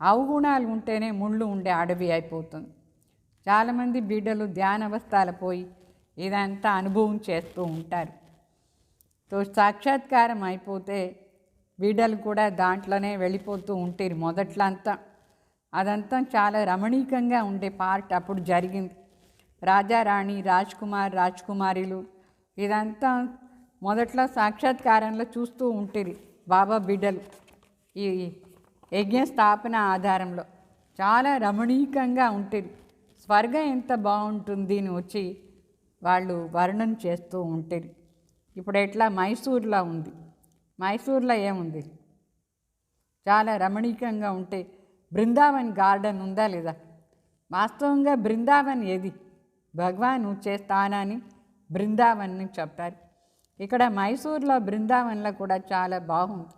అవగుణాలు ఉంటేనే ముళ్ళు ఉండే అడవి అయిపోతుంది. చాలామంది బిడ్డలు ధ్యానవస్థల పోయి ఇదంతా అనుభవం చేస్తూ ఉంటారు. సాక్షాత్కారం అయిపోతే బిడ్డలు కూడా దాంట్లోనే వెళ్ళిపోతూ ఉంటారు. మొదట్లో అంతా అదంతా చాలా రమణీకంగా ఉండే పార్ట్ అప్పుడు జరిగింది. రాజారాణి, రాజ్కుమార్, రాజ్కుమారిలు ఇదంతా మొదట్లో సాక్షాత్కారంలో చూస్తూ ఉంటుంది. బాబా బిడ్డలు ఈ యజ్ఞ స్థాపన ఆధారంలో చాలా రమణీకంగా ఉంటుంది. స్వర్గం ఎంత బాగుంటుంది అని వచ్చి వాళ్ళు వర్ణన చేస్తూ ఉంటారు. ఇప్పుడు ఎట్లా మైసూర్లో ఉంది. మైసూర్లో ఏముంది, చాలా రమణీకంగా ఉంటే బృందావన్ గార్డెన్ ఉందా లేదా? వాస్తవంగా బృందావన్ ఏది? భగవాన్ వచ్చే స్థానాన్ని బృందావన్ని చెప్తారు. ఇక్కడ మైసూర్లో బృందావన్లో కూడా చాలా బాగుంది.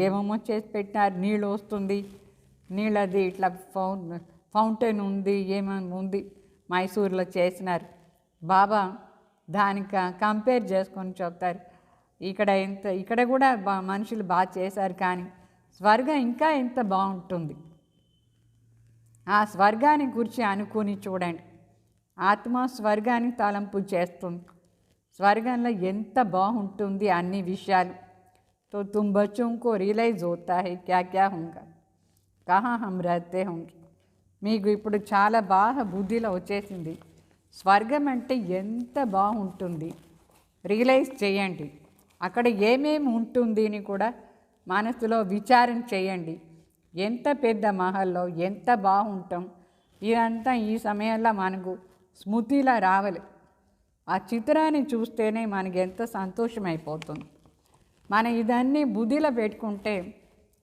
ఏమేమో చేసి పెట్టినారు. నీళ్ళు వస్తుంది, నీళ్ళది ఇట్లా ఫౌంటైన్ ఉంది, ఏమేమి ఉంది మైసూర్లో చేసినారు. బాబా దానికి కంపేర్ చేసుకొని చెప్తారు. ఇక్కడ కూడా మనుషులు బాగా చేశారు, కానీ స్వర్గం ఇంకా ఎంత బాగుంటుంది. ఆ స్వర్గాన్ని గురించి అనుకుని చూడండి. ఆత్మ స్వర్గాన్ని తలంపు చేస్తుంది. స్వర్గంలో ఎంత బాగుంటుంది అన్ని విషయాలు. तो तुम बच्चों को रियलाइज होता है क्या क्या होगा, कहाँ हम रहते होंगे. మీకు ఇప్పుడు చాలా బాగా బుద్ధిలో వచ్చేసింది స్వర్గం అంటే ఎంత బాగుంటుంది. రియలైజ్ చేయండి, అక్కడ ఏమేమి ఉంటుంది అని కూడా మనసులో విచారం చేయండి. ఎంత పెద్ద మహల్లో ఎంత బాగుంటాం, ఇదంతా ఈ సమయంలో మనకు స్మృతిలా రావాలి. ఆ చిత్రాన్ని చూస్తేనే మనకి ఎంత సంతోషమైపోతుంది. మనం ఇదన్నీ బుద్ధిలో పెట్టుకుంటే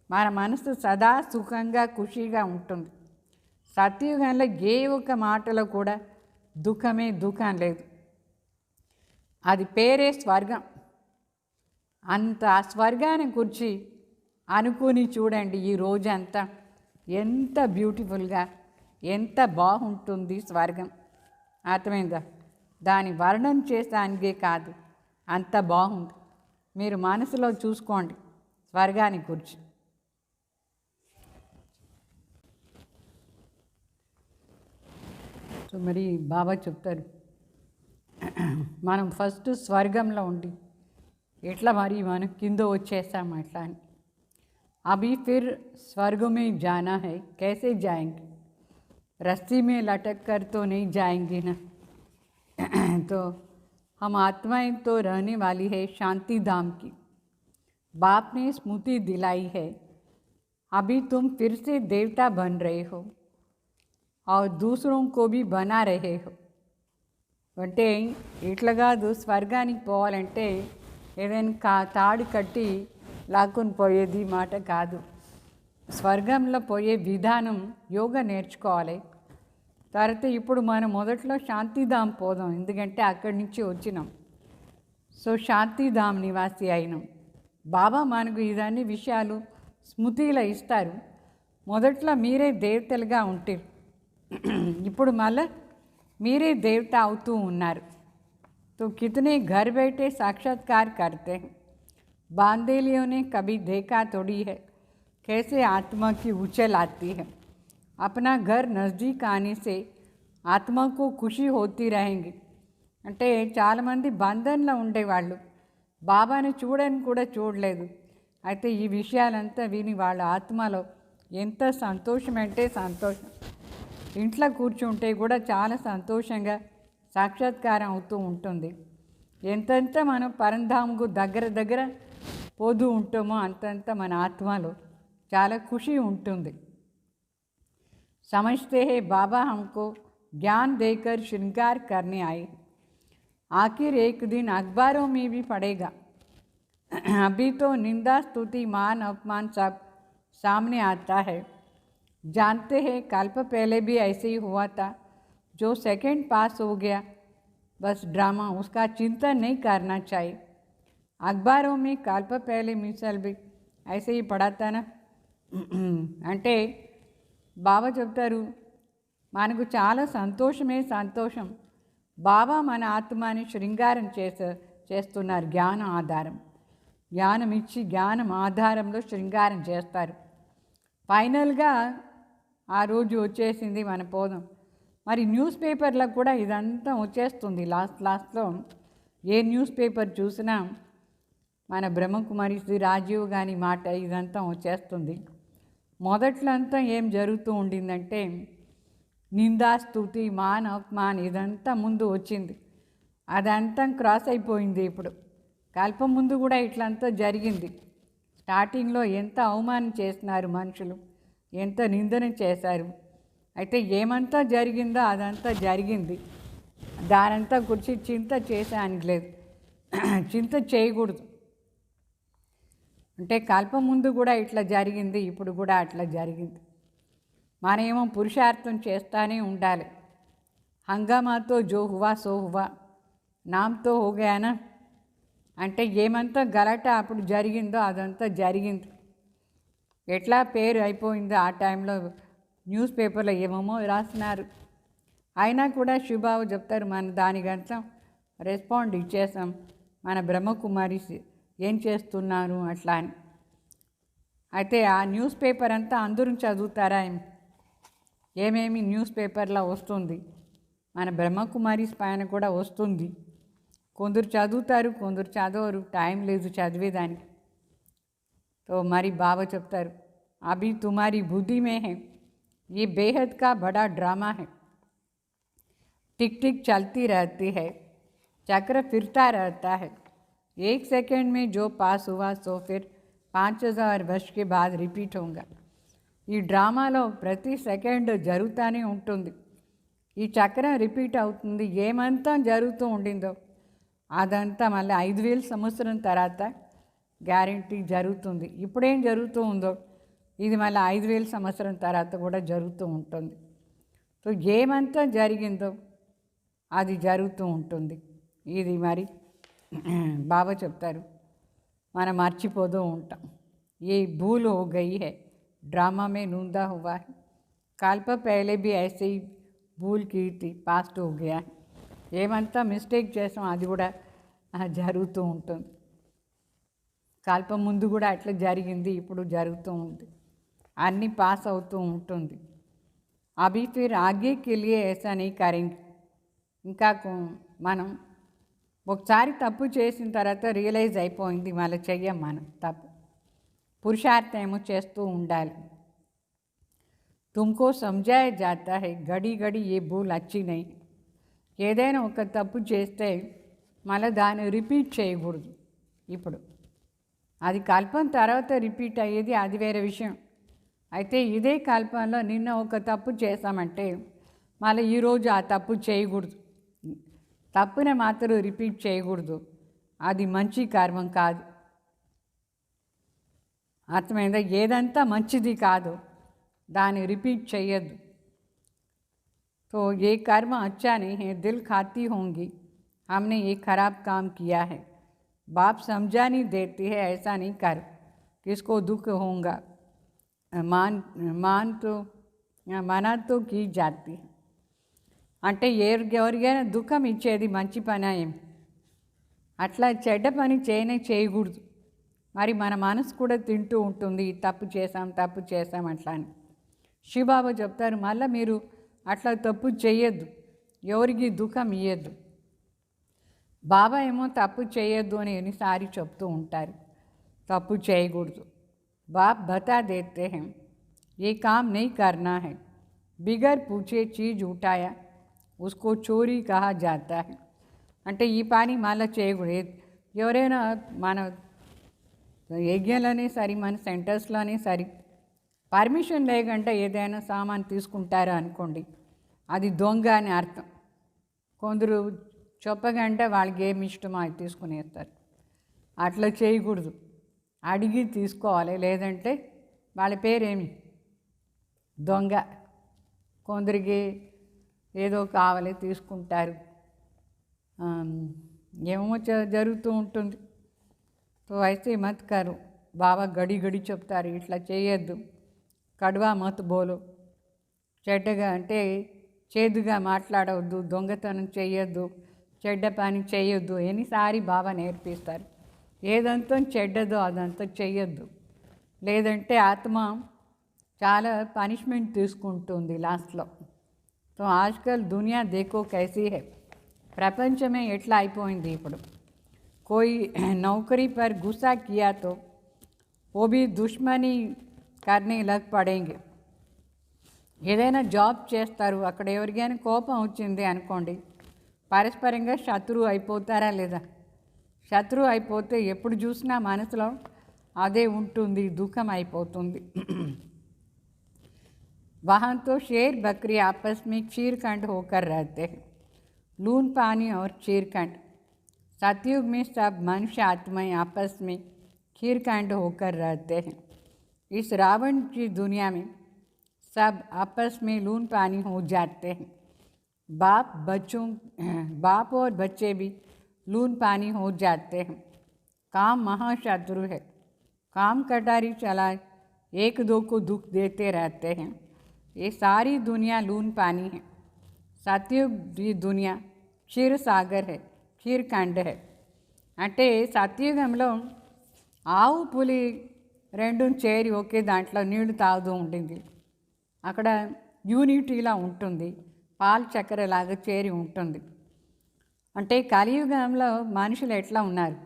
మన మనసు సదా సుఖంగా ఖుషీగా ఉంటుంది. సత్యుగంలో ఏ ఒక్క మాటలో కూడా దుఃఖం లేదు. అది పేరే స్వర్గం. అంత ఆ స్వర్గాన్ని గురించి అనుకుని చూడండి. ఈ రోజంతా ఎంత బ్యూటిఫుల్గా ఎంత బాగుంటుంది స్వర్గం. అర్థమైందా? దాని వర్ణన చేసానికే కాదు, అంత బాగుంది. మీరు మనసులో చూసుకోండి స్వర్గాన్ని గురించి. సో మరి బాబా చెప్తారు, మనం ఫస్ట్ స్వర్గంలో ఉండి ఎట్లా మరి మనం కింద వచ్చేస్తాం అట్లా అని. అభి ఫిర్ స్వర్గం में जाना है, कैसे जाएंगे? रस्सी में लटक कर तो नहीं जाएंगे ना. तो हम आत्माएं तो रहने वाली है शांति धाम की. बाप ने स्मृति दिलाई है, अभी तुम फिर से देवता बन रहे हो और दूसरों को भी बना रहे हो. అంటే ఇట్లా కాదు, స్వర్గానికి పోవాలంటే ఏదైనా తాడు కట్టి లాక్కుని పోయేది మాట కాదు. స్వర్గంలో పోయే విధానం యోగా నేర్చుకోవాలి. తర్వాత ఇప్పుడు మనం మొదట్లో శాంతిధామ్ పోదాం, ఎందుకంటే అక్కడి నుంచి వచ్చినాం. సో శాంతిధామ్ నివాసి అయినాం. బాబా మనకు ఇదన్నీ విషయాలు స్మృతిలో ఇస్తారు. మొదట్లో మీరే దేవతలుగా ఉంటారు, ఇప్పుడు మళ్ళీ మీరే దేవత అవుతూ ఉన్నారు. तो कितने घर बैठे साक्षात्कार करते हैं. बांदेलियों ने कभी देखा थोड़ी है कैसे आत्मा की उछल आती है. अपना घर नज़दीक आने से ఆత్మ को खुशी होती रहेंगी. అంటే చాలామంది బంధంలో ఉండేవాళ్ళు బాబాని చూడని కూడా చూడలేదు. అయితే ఈ విషయాలంతా విని వాళ్ళ ఆత్మలో ఎంత సంతోషం అంటే సంతోషం. ఇంట్లో కూర్చుంటే కూడా చాలా సంతోషంగా సాక్షాత్కారం అవుతూ ఉంటుంది. ఎంతెంత మనం పరంధాముకు దగ్గర పోతూ ఉంటామో అంతంత మన ఆత్మలో చాలా ఖుషి ఉంటుంది. समझते हैं बाबा हमको ज्ञान देकर श्रृंगार करने आए. आखिर एक दिन अखबारों में भी पड़ेगा. अभी तो निंदा स्तुति मान अपमान सब सामने आता है. जानते हैं कल्प पहले भी ऐसे ही हुआ था. जो सेकंड पास हो गया बस ड्रामा, उसका चिंतन नहीं करना चाहिए. अखबारों में कल्प पहले मिसल भी ऐसे ही पड़ा था ना. అంటే బాబా చెప్తారు మనకు చాలా సంతోషమే సంతోషం. బాబా మన ఆత్మని శృంగారం చేస్తున్నారు. జ్ఞానం ఆధారం, జ్ఞానం ఇచ్చి జ్ఞానం ఆధారంలో శృంగారం చేస్తారు. ఫైనల్గా ఆ రోజు వచ్చేసింది, మన పోదాం. మరి న్యూస్ పేపర్లకు కూడా ఇదంతా వచ్చేస్తుంది. లాస్ట్లో ఏ న్యూస్ పేపర్ చూసినా మన బ్రహ్మకుమారి శ్రీ రాజీవ్ గాని మాట ఇదంతా వచ్చేస్తుంది. మొదట్లో అంతా ఏం జరుగుతూ ఉండిందంటే నిందా, స్తుతి, మాన్, అపమాన్ ఇదంతా ముందు వచ్చింది. అదంతా క్రాస్ అయిపోయింది. ఇప్పుడు కల్పం ముందు కూడా ఇట్లంతా జరిగింది. స్టార్టింగ్లో ఎంత అవమానం చేసినారు మనుషులు, ఎంత నిందన చేశారు. అయితే ఏమంతా జరిగిందో అదంతా జరిగింది. దానంతా గురించి చింత చేసానికి లేదు, చింత చేయకూడదు. అంటే కల్పం ముందు కూడా ఇట్లా జరిగింది, ఇప్పుడు కూడా అట్లా జరిగింది. మనమేమో పురుషార్థం చేస్తూనే ఉండాలి. హంగామాతో జో హువా సో హువా, నామ్తో హోగానా అంటే ఏమంతా గలట అప్పుడు జరిగిందో అదంతా జరిగింది. ఎట్లా పేరు అయిపోయిందో ఆ టైంలో న్యూస్ పేపర్లో ఏమేమో రాసినారు. అయినా కూడా శుభావు చెప్తారు, మన దానికంతా రెస్పాండ్ ఇచ్చేసాం, మన బ్రహ్మకుమారి ఏం చేస్తున్నారు అట్లా అని. అయితే ఆ న్యూస్ పేపర్ అంతా అందరూ చదువుతారా? ఏమేమి న్యూస్ పేపర్లో వస్తుంది, మన బ్రహ్మకుమారిస్ పైన కూడా వస్తుంది. కొందరు చదువుతారు, కొందరు చదవరు, టైం లేదు చదివేదానికి. तो हमारी बाबा చెప్తారు, अभी तुम्हारी बुद्धि में है, ये बेहद का बड़ा ड्रामा है. टिक टिक चलती रहती है, चक्र फिरता रहता है. एक सेकंड में जो पास हुआ सो फिर 5000 वर्ष के बाद रिपीट होगा. ఈ డ్రామాలో ప్రతి సెకండ్ జరుగుతూనే ఉంటుంది. ఈ చక్రం రిపీట్ అవుతుంది. ఏమంతా జరుగుతూ ఉండిందో అదంతా మళ్ళీ 5000 సంవత్సరం తర్వాత గ్యారంటీ జరుగుతుంది. ఇప్పుడేం జరుగుతూ ఉందో ఇది మళ్ళీ 5000 సంవత్సరం తర్వాత కూడా జరుగుతూ ఉంటుంది. సో ఏమంతా జరిగిందో అది జరుగుతూ ఉంటుంది. ఇది మరి బాబా చెప్తారు, మనం మర్చిపోతూ ఉంటాం. ఏ భూల్ హో గయి హై, ड्रामा में नूंदा हुआ है, कल्प पहले भी ऐसे ही भूल की थी, पास्ट हो गया है. ఏమంతా మిస్టేక్ చేసాం అది కూడా జరుగుతూ ఉంటుంది. కల్పం ముందు కూడా అట్లా జరిగింది, ఇప్పుడు జరుగుతూ ఉంది, అన్నీ పాస్ అవుతూ ఉంటుంది. అభి ఫిర్ ఆగే కే లియే ऐसा नहीं करेंगे. ఇంకా మనం ఒకసారి తప్పు చేసిన తర్వాత రియలైజ్ అయిపోయింది, మళ్ళీ చెయ్యం మనం తప్పు. పురుషార్థం ఏమో చేస్తూ ఉండాలి. తుమ్కో సమझाया जाता है घड़ी घड़ी ये भूल अच्छी नहीं. ఏదైనా ఒక తప్పు చేస్తే మళ్ళీ దాన్ని రిపీట్ చేయకూడదు. ఇప్పుడు అది కల్పం తర్వాత రిపీట్ అయ్యేది, అది వేరే విషయం. అయితే ఇదే కల్పంలో నిన్న ఒక తప్పు చేశామంటే మళ్ళీ ఈరోజు ఆ తప్పు చేయకూడదు. తప్పునే మాత్రం రిపీట్ చేయకూడదు, అది మంచి కర్మం కాదు. అర్థమైందా? ఏదంతా మంచిది కాదు దాన్ని రిపీట్ చేయొద్దు. तो ये कर्म अच्छा नहीं है, दिल खाती होंगी हमने ये खराब काम किया है. बाप समझा नहीं देती है, ऐसा नहीं कर, किसको दुख होगा. मना तो की जाती है. అంటే ఎవరికైనా దుఃఖం ఇచ్చేది మంచి పని ఏం? అట్లా చెడ్డ పని చేయకూడదు. మరి మన మనసు కూడా తింటూ ఉంటుంది, తప్పు చేసాం అట్లా అని. శివబాబా చెప్తారు, మళ్ళీ మీరు అట్లా తప్పు చేయొద్దు, ఎవరికి దుఃఖం ఇయ్యద్దు. బాబా ఏమో తప్పు చేయొద్దు అని ఎన్నిసారి చెప్తూ ఉంటారు, తప్పు చేయకూడదు. బాప్ బతా దేతే హై ये काम नहीं करना है, बिगर पूछे चीज़ उठाया उसको चोरी कहा जाता है. అంటే ఈ పని మళ్ళీ చేయకూడదు. ఎవరైనా మన యజ్ఞలోనే సరి, మన సెంటర్స్లోనే సరి, పర్మిషన్ లేకుండా ఏదైనా సామాన్ తీసుకుంటారా అనుకోండి, అది దొంగ అని అర్థం. కొందరు చెప్పగంటే వాళ్ళకి ఏమి ఇష్టమో అది తీసుకునేస్తారు. అట్లా చేయకూడదు, అడిగి తీసుకోవాలి, లేదంటే వాళ్ళ పేరేమి దొంగ. కొందరికి ఏదో కావాలి తీసుకుంటారు, ఏమో జరుగుతూ ఉంటుంది. तो ऐसे मत करो. బాబా గడి గడి చెప్తారు, ఇట్లా చేయొద్దు. కడువా మత్ బోలో, చెడ్డగా అంటే చేదుగా మాట్లాడవద్దు, దొంగతనం చేయొద్దు, చెడ్డ పని చేయొద్దు ఎన్నిసారి బాబా నేర్పిస్తారు. ఏదంతా చెడ్డదో అదంతా చెయ్యొద్దు, లేదంటే ఆత్మ చాలా పనిష్మెంట్ తీసుకుంటుంది లాస్ట్లో. तो आजकल दुनिया देखो कैसी है, ప్రపంచమే ఎట్లా అయిపోయింది ఇప్పుడు. कोई नौकरी पर गुस्सा किया तो वो भी दुश्मनी करने लग पड़ेंगे. ఏదైనా జాబ్ చేస్తారు, అక్కడ ఎవరికైనా కోపం వచ్చింది అనుకోండి, పరస్పరంగా శత్రువు అయిపోతారా లేదా? శత్రువు అయిపోతే ఎప్పుడు చూసినా మనసులో అదే ఉంటుంది, దుఃఖం అయిపోతుంది. वहाँ तो शेर बकरी आपस में चीरखंड होकर रहते हैं, लून पानी और चीरखंड. सतयुग में सब मनुष्य आत्माएं आपस में चीरखंड होकर रहते हैं. इस रावण की दुनिया में सब आपस में लून पानी हो जाते हैं. बाप और बच्चे भी लून पानी हो जाते हैं. काम महाशत्रु है, काम कटारी चला एक दो को दुख देते रहते हैं. ये सारी दुनिया लून पानी है. सतयुग की दुनिया क्षीर सागर है, क्षीरखंड है. అంటే సత్యుగంలో ఆవు పులి రెండు చేరి ఒకే దాంట్లో నీళ్లు తాగుతూ ఉంటుంది. అక్కడ యూనిటీలా ఉంటుంది, పాలు చక్కెరలాగా చేరి ఉంటుంది. అంటే కలియుగంలో మనుషులు ఎట్లా ఉన్నారు?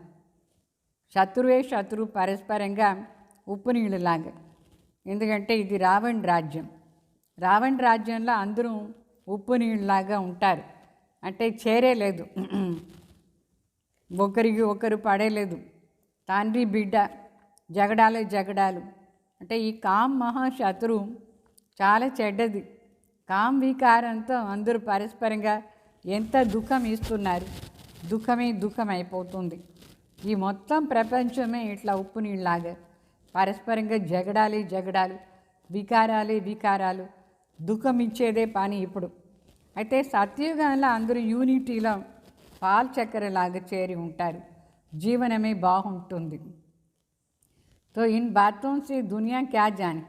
శత్రువే శత్రువు, పరస్పరంగా ఉప్పు నీళ్ళలాగా. ఎందుకంటే ఇది రావణ రాజ్యం. రావణ రాజ్యంలో అందరూ ఉప్పు నీళ్ళలాగా ఉంటారు. అంటే చేరేలేదు, ఒకరికి ఒకరు పడేలేదు, తండ్రి బిడ్డ జగడాలు. అంటే ఈ కామ్ మహాశత్రువు చాలా చెడ్డది. కామ్ వికారంతో అందరూ పరస్పరంగా ఎంత దుఃఖం ఇస్తున్నారు, దుఃఖం అయిపోతుంది. ఈ మొత్తం ప్రపంచమే ఇట్లా ఉప్పు నీళ్ళలాగా పరస్పరంగా జగడాలు, వికారాలు, దుఃఖం ఇచ్చేదే పని ఇప్పుడు. అయితే సత్యుగంలో అందరూ యూనిటీలో పాలు చక్కెరలాగా చేరి ఉంటారు, జీవనమే బాగుంటుంది. తో ఇన్ బాతోं से दुनिया क्या जाने,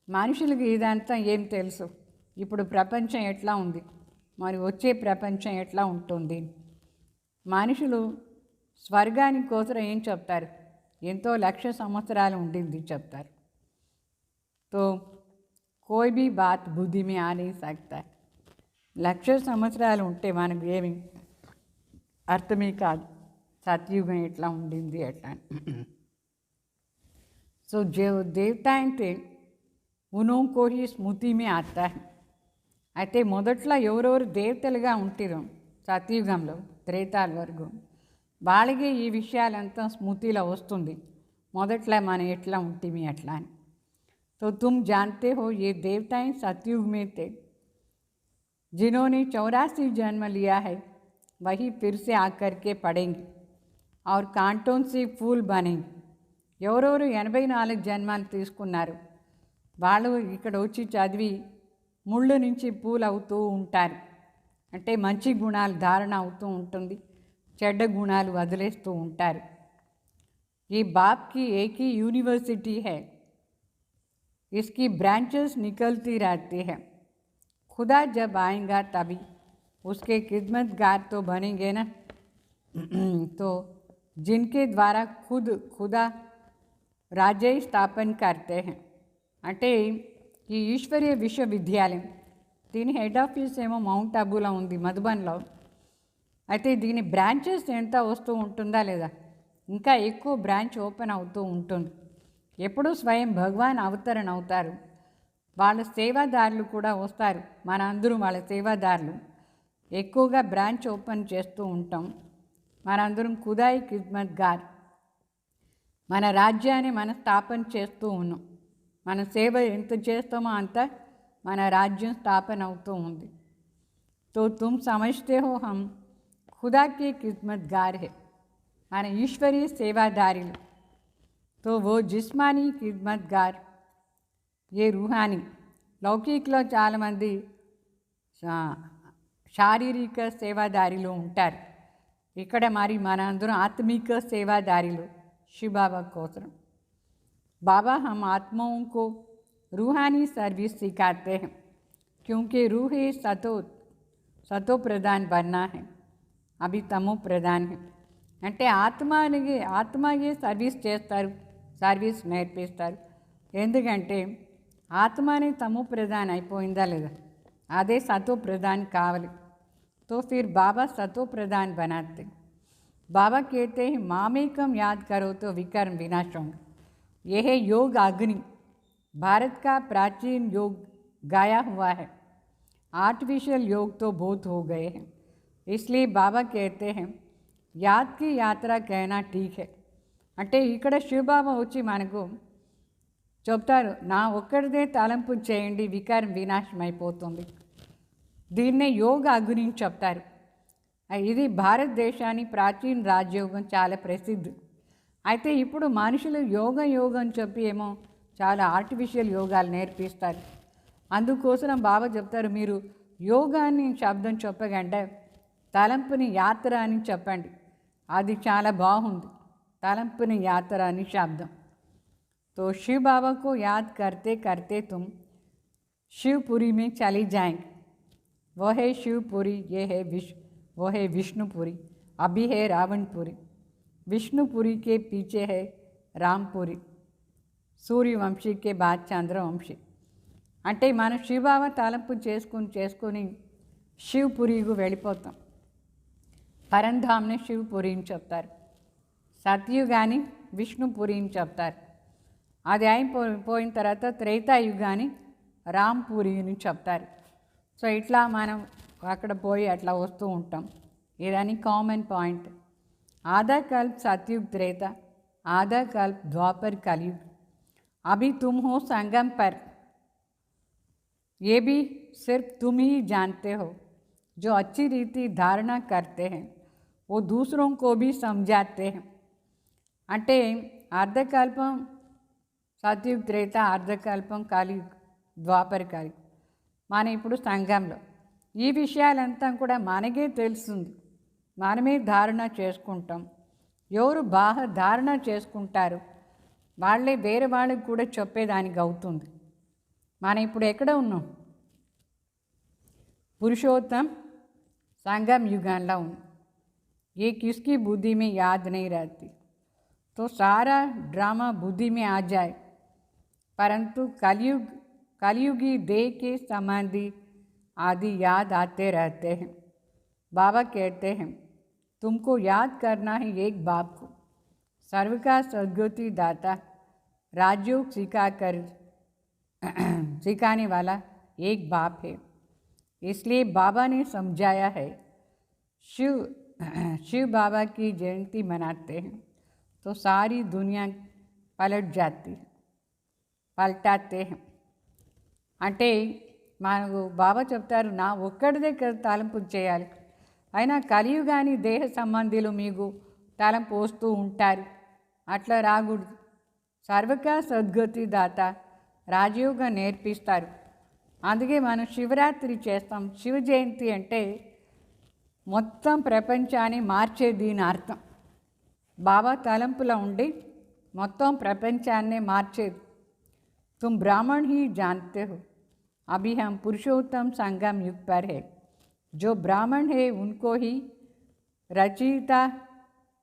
మనుషులకి ఇదంతా ఏం తెలుసు? ఇప్పుడు ప్రపంచం ఎట్లా ఉంది, మరి వచ్చే ప్రపంచం ఎట్లా ఉంటుంది? మనుషులు స్వర్గానికి కోసం ఏం చెప్తారు? ఎంతో 1,00,000 సంవత్సరాలు ఉండింది చెప్తారు. తో కోయి భీ బాత్ బుద్ధి మే ఆ नहीं सकता. 1,00,000 సంవత్సరాలు ఉంటే మనకు ఏమి అర్థమే కాదు సత్యుగం ఎట్లా ఉండింది ఎట్లా. సో దేవతా అంటే ఉనోంకో హీ స్మృతి మే ఆతా. అయితే మొదట్లో ఎవరెవరు దేవతలుగా ఉంటారో సత్యుగంలో త్రేతాల వరకు వాళ్ళకి ఈ విషయాలంతా స్మృతిలో వస్తుంది, మొదట్లో మనం ఎట్లా ఉంటుంది అట్లా అని. तो तुम जानते हो ये देवताएं सतयुग में थे, जिन्होंने 84 जन्म लिया है, वही फिर से आकर के पड़ेंगे और कांटों से फूल बनेंगे. ఎవరెవరు 84 జన్మాలు తీసుకున్నారు వాళ్ళు ఇక్కడ వచ్చి చదివి ముళ్ళు నుంచి పూలు అవుతూ ఉంటారు. అంటే మంచి గుణాలు ధారణ అవుతూ ఉంటుంది, చెడ్డ గుణాలు వదిలేస్తూ ఉంటారు. ఈ బాప్కి ఏకీ యూనివర్సిటీ है, इसकी ब्रांचेस निकलती रहती है. खुदा जब आएगा तभी उसके खिदमतगार तो बनेंगे ना. तो जिनके द्वारा खुदा राज्य स्थापन करते हैं. అంటే ఈ ఈశ్వరీయ విశ్వవిద్యాలయం దీని హెడ్ ఆఫీస్ ఏమో మౌంట్ అబూలో ఉంది, మధుబన్లో. అయితే దీని బ్రాంచెస్ ఎంత వస్తూ ఉంటుందా లేదా? ఇంకా ఎక్కువ బ్రాంచ్ ఓపెన్ అవుతూ ఉంటుంది. ఎప్పుడూ స్వయం భగవాన్ అవతరణ అవుతారు, వాళ్ళ సేవాదారులు కూడా వస్తారు. మన అందరూ వాళ్ళ సేవాదారులు. ఎక్కువగా బ్రాంచ్ ఓపెన్ చేస్తూ ఉంటాం. మనందరం ఖుదాయి ఖిద్మత్గార్, మన రాజ్యాన్ని మనం స్థాపన చేస్తూ ఉన్నాం. మన సేవ ఎంత చేస్తామో అంత మన రాజ్యం స్థాపన అవుతూ ఉంది. తో తుమ్ సమజ్తే హో హమ్ ఖుదా కే ఖిద్మత్గార్ హే, మన ఈశ్వరీయ సేవాదారులు. तो वो जिस्मानी खिदमतगार, ये रूहानी. లౌకికలో చాలామంది శారీరక సేవాదారిలో ఉంటారు. ఇక్కడ మరి మన అందరం ఆత్మిక సేవాదారిలు శివబాబా కోసం. बाबा हम आत्माओं को रूहानी सर्विस सिखाते हैं, क्योंकि रूह ही सतो प्रधान बनना है, अभी तमो प्रधान है. అంటే ఆత్మకి సర్వీస్ చేస్తారు, సర్వీస్ నేర్పిస్తారు. ఎందుకంటే ఆత్మని తమో ప్రధాన్ అయిపోయిందా లేదా, అదే సతో ప్రధాన్ కావాలి. तो फिर बाबा सतो प्रधान बनाते. बाबा कहते हैं मामेकम याद करो तो विकर्म विनाश होंगे. यह है योग अग्नि, भारत का प्राचीन योग गाया हुआ है. आर्टिफिशियल योग तो बहुत हो गए हैं, इसलिए बाबा कहते हैं याद की यात्रा कहना ठीक है. అంటే ఇక్కడ శివబాబా వచ్చి మనకు చెప్తారు, నా ఒక్కడిదే తలంపు చేయండి, వికారం వినాశం అయిపోతుంది. దీన్నే యోగ గురించి చెప్తారు. ఇది భారతదేశాన్ని ప్రాచీన రాజయోగం చాలా ప్రసిద్ధి. అయితే ఇప్పుడు మనుషులు యోగం చెప్పి ఏమో చాలా ఆర్టిఫిషియల్ యోగాలు నేర్పిస్తారు. అందుకోసం బాబా చెప్తారు, మీరు యోగాన్ని శబ్దం చెప్పకంటే తలంపుని యాత్ర అని చెప్పండి, అది చాలా బాగుంది. తలంపుని యాత్ర అని శబ్దం. तो शिव बाबा को याद करते करते तुम शिवपुरी में चली जाएंगे. वो है शिवपुरी, ये है वो है विष्णुपुरी, अभी है रावणपुरी. विष्णुपुरी के पीछे है रामपुरी, सूर्यवंशी के बाद चंद्रवंशी. అంటే మనం శివబాబా తలంపు చేసుకొని శివపురికి వెళ్ళిపోతాం. పరంధామ్ని శివపురి అని చెప్తారు, సత్యుగాని విష్ణుపురి అని చెప్తారు. అది అయిపోయిన తర్వాత త్రేతాయుగాని రాంపురి అని చెప్తారు. సో ఇట్లా మనం అక్కడ పోయి అట్లా వస్తూ ఉంటాం. ఇదని కామన్ పాయింట్. आधा कल्प सतयुग त्रेता, आधा कल्प द्वापर कलयुग. अभी तुम हो संगम पर, ये भी सिर्फ तुम ही जानते हो. जो अच्छी रीति धारणा करते हैं वो दूसरों को भी समझाते हैं. అంటే అర్ధకల్పం సతయుగ్ త్రేత, అర్ధకల్పం కలియుగ్, ద్వాపర కలియుగ్. మనం ఇప్పుడు సంఘంలో ఈ విషయాలంతా కూడా మనకే తెలుస్తుంది, మనమే ధారణ చేసుకుంటాం. ఎవరు బాగా ధారణ చేసుకుంటారు వాళ్ళే వేరే వాళ్ళకి కూడా చెప్పేదానికి అవుతుంది. మనం ఇప్పుడు ఎక్కడ ఉన్నాం? పురుషోత్తం సంగम युगांला ఉన్నాం. ये किसकी बुद्धि में याद नहीं रहती, तो सारा ड्रामा बुद्धि में आ जाए. परंतु कलयुगी देह के संबंधी आदि याद आते रहते हैं. बाबा कहते हैं तुमको याद करना है एक बाप को, सर्व का सद्गति दाता, राजयोग सिखाने वाला एक बाप है. इसलिए बाबा ने समझाया है. शिव बाबा की जयंती मनाते हैं तो सारी दुनिया पलटाते हैं. అంటే మనకు బాబా చెప్తారు, నా ఒక్కడిదే తలంపు చేయాలి, అయినా కలియుగాని దేహ సంబంధులు మీకు తలంపు వస్తూ ఉంటారు, అట్లా రాకూడదు. సర్వక సద్గతి దాత, రాజయోగ నేర్పిస్తారు. అందుకే మనం శివరాత్రి చేస్తాం. శివ జయంతి అంటే మొత్తం ప్రపంచాన్ని మార్చేది దీని అర్థం. బాబా తలంపులో ఉండి మొత్తం ప్రపంచాన్నే మార్చేది. तुम ब्राह्मण ही जानते हो, अभी हम पुरुषोत्तम संगम युग पर है. जो ब्राह्मण है उनको ही रचयिता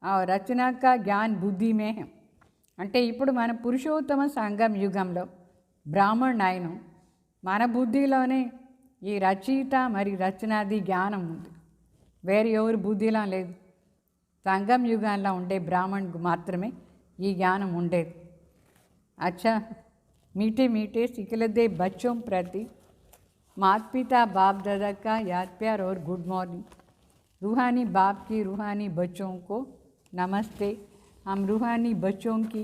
और रचना का ज्ञान बुद्धि में है. అంటే ఇప్పుడు మన పురుషోత్తమ సంగం యుగంలో బ్రాహ్మణ్ ఆయన, మన బుద్ధిలోనే ఈ రచయిత మరి రచనాది జ్ఞానం ఉంది, వేరే ఎవరి బుద్ధిలో లేదు. సంగం యుగంలో ఉండే బ్రాహ్మణ్కు మాత్రమే ఈ జ్ఞానం ఉండేది. अच्छा, मीठे मीठे सिखलदे बच्चों प्रति माता पिता बाप दादा का याद प्यार और गुड मॉर्निंग. रूहानी बाप की रूहानी बच्चों को नमस्ते. हम रूहानी बच्चों की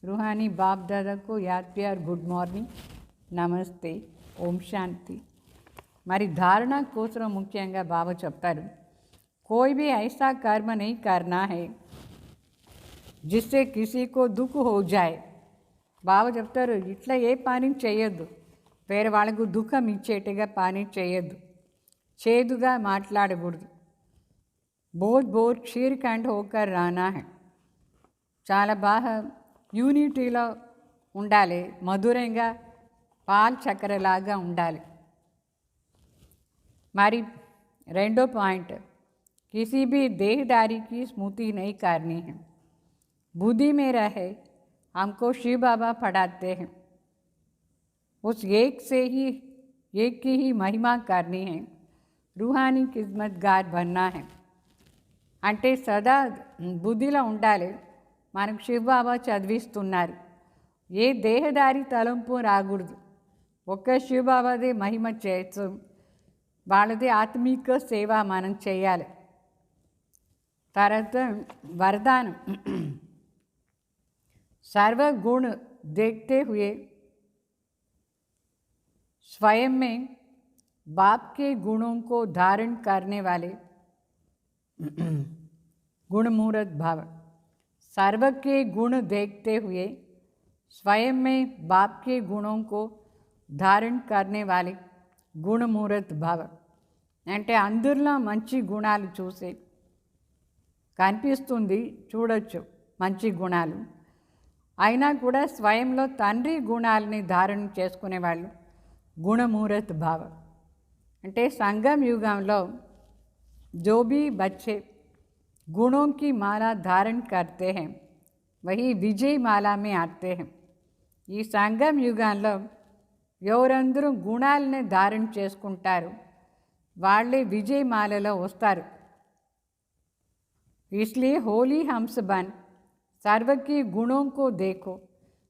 रूहानी बाप दादा को याद प्यार गुड मॉर्निंग, नमस्ते, ओम शांति. మరి ధారణ కోసం ముఖ్యంగా బాబా చెప్తారు, कोई भी ऐसा कर्म नहीं करना है जिससे किसी को दुख हो जाए. బాబా చెప్తారు, ఇట్లా ఏ పని చేయొద్దు, వేరే వాళ్ళకు దుఃఖం ఇచ్చేట్టుగా పని చేయొద్దు, చేదుగా మాట్లాడకూడదు. బోర్ క్షీర్ఖండ్ హోకర్ రానా హై, చాలా బాగా మరి రెండో పాయింट किसी भी देहदारी की स्मृति नहीं करनी है। बुद्धि में रहे हमको शिव बाबा पढ़ाते हैं, उस एक से ही एक की ही महिमा करनी है, रूहानी किस्मतगार बनना है। అంటే సదా బుద్ధిలో ఉండాలి, మనకు శివ బాబా చదివిస్తున్నారు. ఏ దేహదారి తలంపు రాకూడదు. ఒక్క శివ బాబాదే మహిమ చేయొచ్చు, వాళ్ళది ఆత్మీక సేవ మనం చేయాలి. తర్వాత वरदान सर्व गुण देखते हुए स्वयं में बाप के गुणों को धारण करने वाले गुणमूर्त भाव। सर्व के गुण देखते हुए स्वयं में बाप के गुणों को धारण करने वाले गुणमूर्त भाव అంటే అందరిలో మంచి గుణాలు చూసే కనిపిస్తుంది, చూడొచ్చు మంచి గుణాలు, అయినా కూడా స్వయంలో తండ్రి గుణాలని ధారణ చేసుకునేవాళ్ళు గుణమూర్త భావ. అంటే సంగम युगంలో जो भी बच्चे गुणों की माला धारण करते हैं वही विजय माला में आते हैं. ఈ సంగం యుగంలో ఎవరందరూ గుణాలని ధారణ చేసుకుంటారు వాళ్ళే విజయ మాలలో వస్తారు. इसलिए होली हंस बन सर्व के गुणों को देखो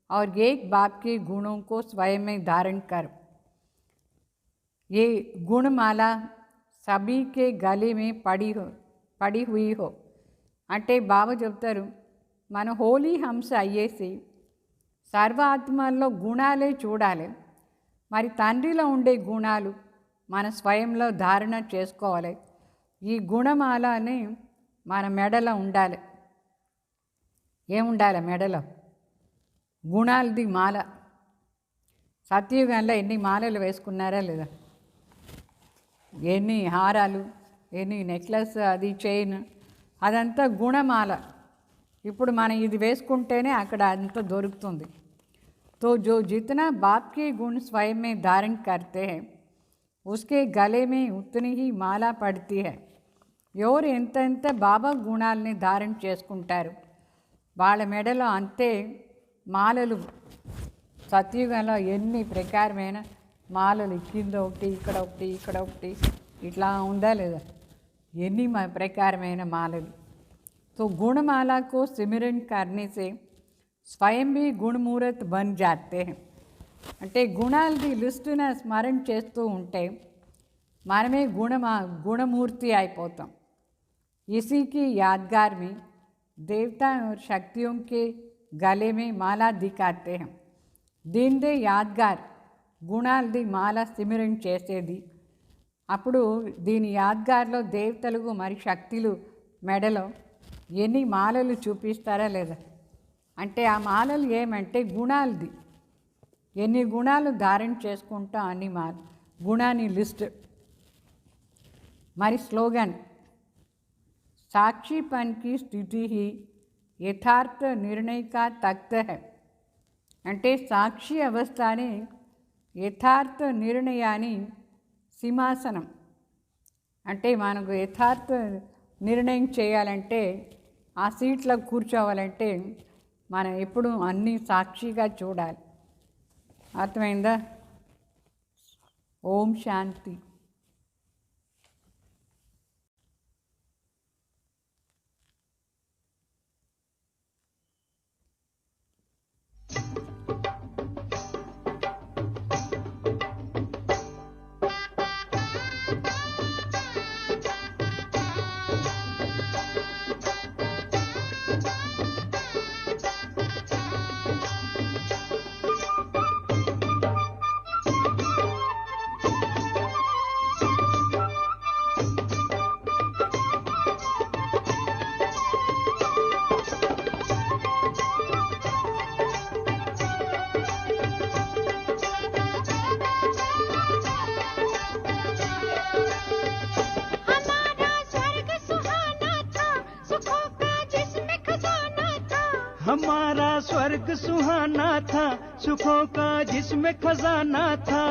और एक बाप के गुणों को स्वयं में धारण करो. ये गुणमाला सभी के गले में पड़ी हुई हो. అంటే బాబా చెప్తారు మన హోలీ హంస అయ్యేసి సర్వ ఆత్మల్లో గుణాలే చూడాలి, మరి తండ్రిలో ఉండే గుణాలు మన స్వయంలో ధారణ చేసుకోవాలి. ఈ గుణమాల అని మన మెడలో ఉండాలి. ఏముండాలి మెడలో? గుణాలది మాల. సత్యయుగంలో ఎన్ని మాలలు వేసుకున్నారా లేదా? ఎన్ని హారాలు, ఎన్ని నెక్లెస్, అది చైన్, అదంతా గుణమాల. ఇప్పుడు మనం ఇది వేసుకుంటేనే అక్కడ అంత దొరుకుతుంది. तो जो जितना बाप के गुण स्वयं में धारण करते हैं उसके गले में उतनी ही माला पड़ती है. ఎవరు ఎంత ఎంత బాబా గుణాలని ధారణ చేసుకుంటారు వాళ్ళ మెడలో అంతే మాలలు. సత్యుగంలో ఎన్ని ప్రకారమైన మాలలు, కింద ఒకటి, ఇక్కడ ఒకటి, ఇక్కడ ఒకటి, ఇట్లా ఉందా లేదా? ఎన్ని ప్రకారమైన మాలలు. तो गुणमाला को सिमरन करने से स्वयं भी गुणमूर्त बन जाते हैं. అంటే గుణాలది లిస్టును స్మరణ చేస్తూ ఉంటే మనమే गुणमूर्ति అయిపోతాం. इसी की यादगार में देवता और शक्तियों के गले में माला दिखाते हैं. దీనిదే యాద్గార్, గుణాలది మాల సిమరణ చేసేది. అప్పుడు దీని యాద్గార్లో దేవతలకు మరి శక్తులు మెడలో ఎన్ని మాలలు చూపిస్తారా లేదా? అంటే ఆ మాలలు ఏమంటే గుణాలది, ఎన్ని గుణాలు ధారణ చేసుకుంటాం అన్ని మాల గుణాన్ని లిస్ట్. మరి స్లోగన్ साक्षीपन की स्थिति ही यथार्थ निर्णय का तख्त है. అంటే సాక్షి అవస్థనే యథార్థ నిర్ణయాన్ని సింహాసనం. అంటే మనకు యథార్థ నిర్ణయం చేయాలంటే ఆ సీట్లో కూర్చోవాలంటే మనం ఎప్పుడు అన్నీ సాక్షిగా చూడాలి. అర్థమైందా? ఓం శాంతి. हमारा स्वर्ग सुहाना था, सुखों का जिसमें खजाना था,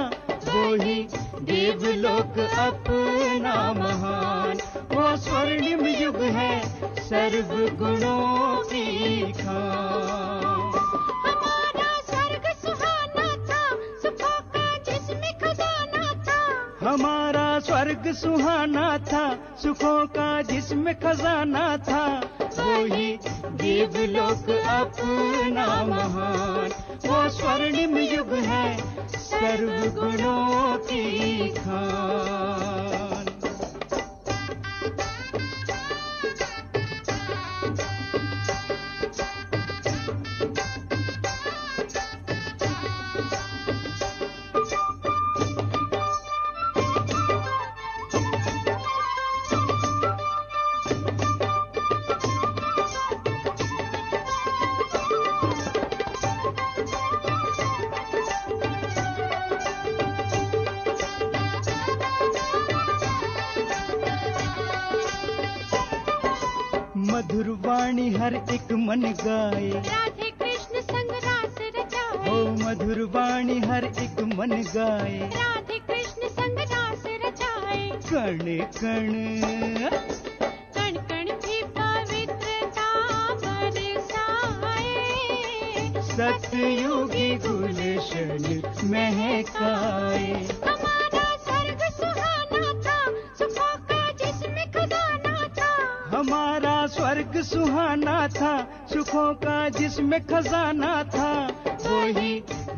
वो ही देवलोक अपना महान, वो स्वर्णिम युग है सर्व गुणों की खान। हमारा स्वर्ग सुहाना था, सुखों का जिसमें खजाना था। हमारा स्वर्ग सुहाना था, सुखों का जिसमें खजाना था। वो ही देवलोक अपना महान, वो स्वर्णिम युग है सर्व गुणों की खान। मधुर वाणी हर एक मन गाए, राधे कृष्ण संग रास रचाए। ओ मधुर वाणी हर एक मन गाए, राधे कृष्ण संग रास रचाए। कण कण कण कण भी पवित्रता बरसाए। सतयुगी गुलशन महकाए। हमारा स्वर्ग सुहाना था, सुखों का जिसमें खजाना था। हमारा स्वर्ग सुहाना था, सुखों का जिसमें खजाना था। वो ही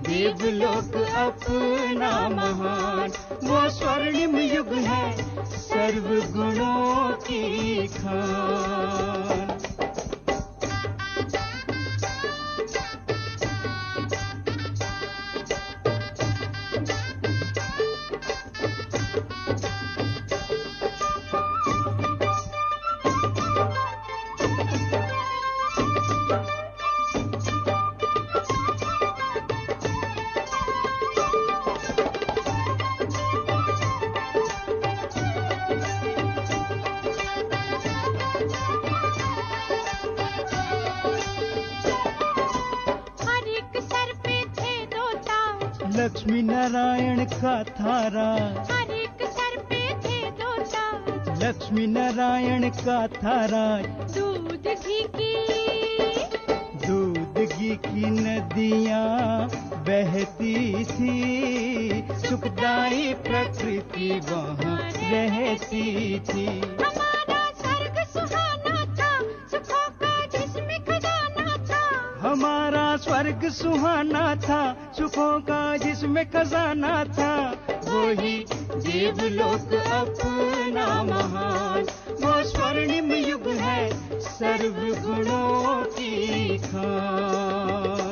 देवलोक अपना महान, वो स्वर्णिम युग है सर्व गुणों की खान। लक्ष्मी नारायण का था राज, हर एक सर पे थे दो ताज। लक्ष्मी नारायण का था राज। दूध घी की नदियाँ बहती थी, सुखदाई प्रकृति वहाँ रहती थी। हमारा स्वर्ग सुहाना था, सुखों का जिसमें खजाना था। हमारा स्वर्ग सुहाना था, सुखों का जिसमें खजाना था। वो ही देवलोक अपना महान, वो स्वर्णिम युग है सर्व गुणों की खान।